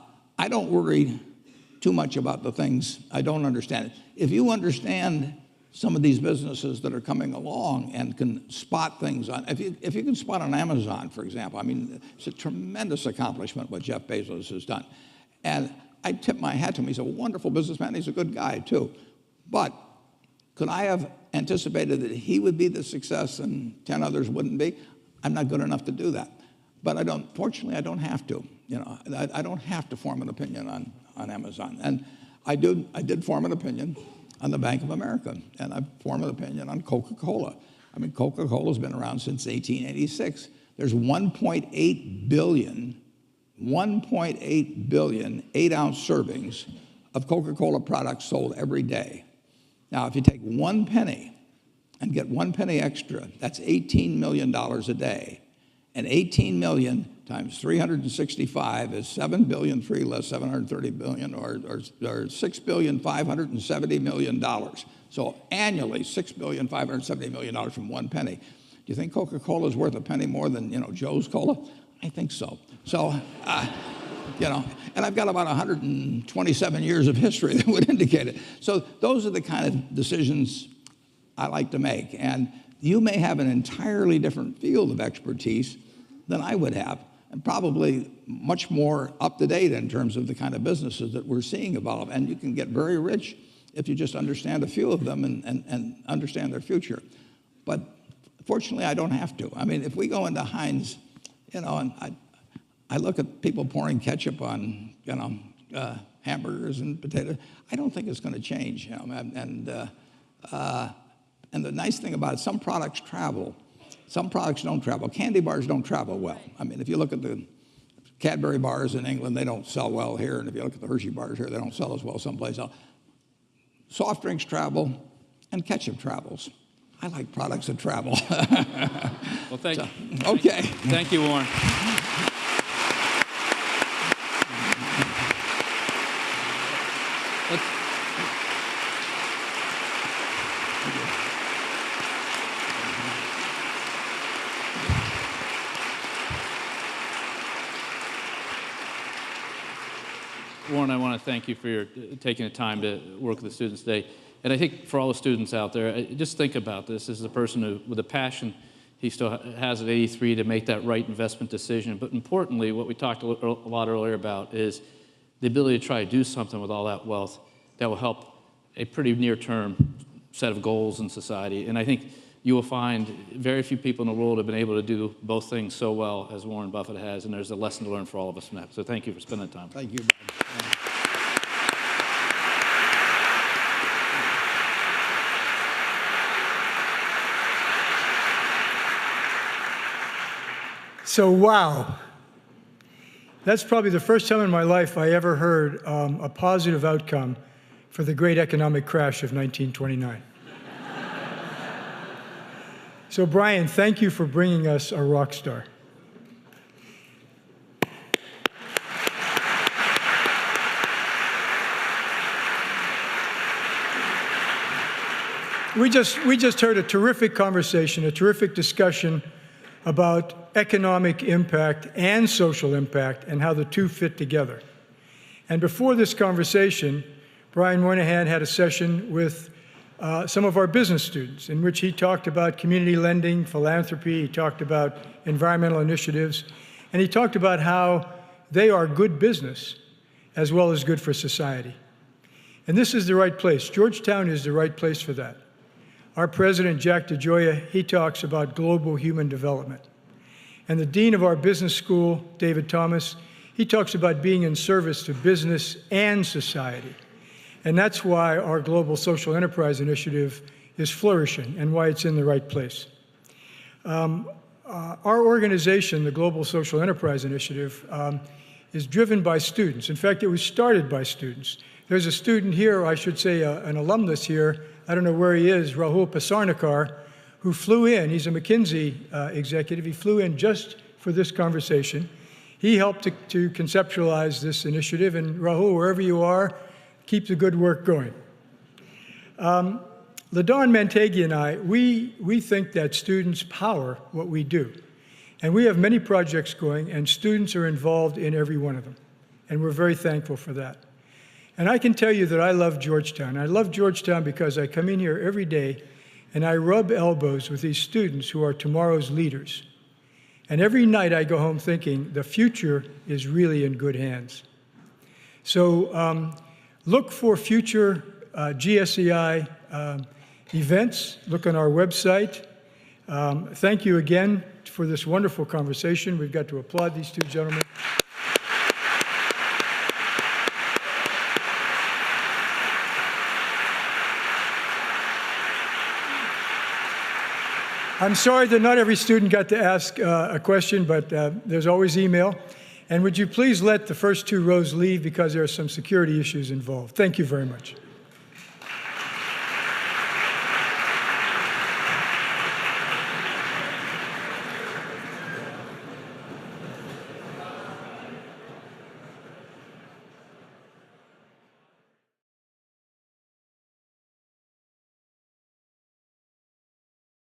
S5: don't worry too much about the things I don't understand. If you understand some of these businesses that are coming along and can spot things on, if you can spot on Amazon, for example, I mean, it's a tremendous accomplishment what Jeff Bezos has done. And I tip my hat to him. He's a wonderful businessman. He's a good guy, too. But could I have anticipated that he would be the success and 10 others wouldn't be? I'm not good enough to do that. But fortunately, I don't have to. You know, I don't have to form an opinion on Amazon. And I did form an opinion on the Bank of America, and I form an opinion on Coca-Cola. I mean, Coca-Cola's been around since 1886. There's 1.8 billion 8-ounce servings of Coca-Cola products sold every day. Now, if you take 1 penny and get 1 penny extra, that's $18 million a day. And 18 million times 365 is 7 billion, 3 less 730 billion, or $6,570,000,000. So annually, $6,570,000,000 from 1 penny. Do you think Coca-Cola is worth a penny more than, Joe's Cola? I think so. So, and I've got about 127 years of history that would indicate it. So those are the kind of decisions I like to make. And you may have an entirely different field of expertise than I would have, and probably much more up to date in terms of the kind of businesses that we're seeing evolve. And you can get very rich if you just understand a few of them and understand their future. But fortunately, I don't have to. I mean, if we go into Heinz, and I look at people pouring ketchup on, hamburgers and potatoes, I don't think it's going to change. And the nice thing about it, some products travel. Some products don't travel. Candy bars don't travel well. I mean, if you look at the Cadbury bars in England, they don't sell well here. And if you look at the Hershey bars here, they don't sell as well someplace else. Soft drinks travel, and ketchup travels. I like products that travel.
S4: Well, thank you.
S5: Okay.
S4: Thank you, Warren. Warren, I want to thank you for taking the time to work with the students today. And I think for all the students out there, just think about this. This is a person who, with a passion he still has at 83 to make that right investment decision. But importantly, what we talked a lot earlier about is the ability to try to do something with all that wealth that will help a pretty near-term set of goals in society. And I think you will find very few people in the world have been able to do both things so well as Warren Buffett has, and there's a lesson to learn for all of us from that. So thank you for spending the time.
S5: Thank you.
S12: So, wow. That's probably the first time in my life I ever heard a positive outcome for the great economic crash of 1929. So, Brian, thank you for bringing us a rock star. We just heard a terrific conversation, a terrific discussion about economic impact and social impact and how the two fit together. And before this conversation, Brian Moynihan had a session with some of our business students in which he talked about community lending, philanthropy, he talked about environmental initiatives, and he talked about how they are good business as well as good for society. And this is the right place. Georgetown is the right place for that. Our president, Jack DeGioia, he talks about global human development. And the dean of our business school, David Thomas, he talks about being in service to business and society. And that's why our Global Social Enterprise Initiative is flourishing and why it's in the right place. Our organization, the Global Social Enterprise Initiative, is driven by students. In fact, it was started by students. There's a student here, I should say an alumnus here, I don't know where he is, Rahul Pasarnikar, who flew in. He's a McKinsey executive. He flew in just for this conversation. He helped to conceptualize this initiative. And Rahul, wherever you are, keep the good work going. LaDawn Mantegi and I, we think that students power what we do. And we have many projects going, and students are involved in every one of them. And we're very thankful for that. And I can tell you that I love Georgetown. I love Georgetown because I come in here every day and I rub elbows with these students who are tomorrow's leaders. And every night I go home thinking the future is really in good hands. So look for future GSEI events. Look on our website. Thank you again for this wonderful conversation. We've got to applaud these two gentlemen. I'm sorry that not every student got to ask a question, but there's always email. And would you please let the first two rows leave because there are some security issues involved. Thank you very much.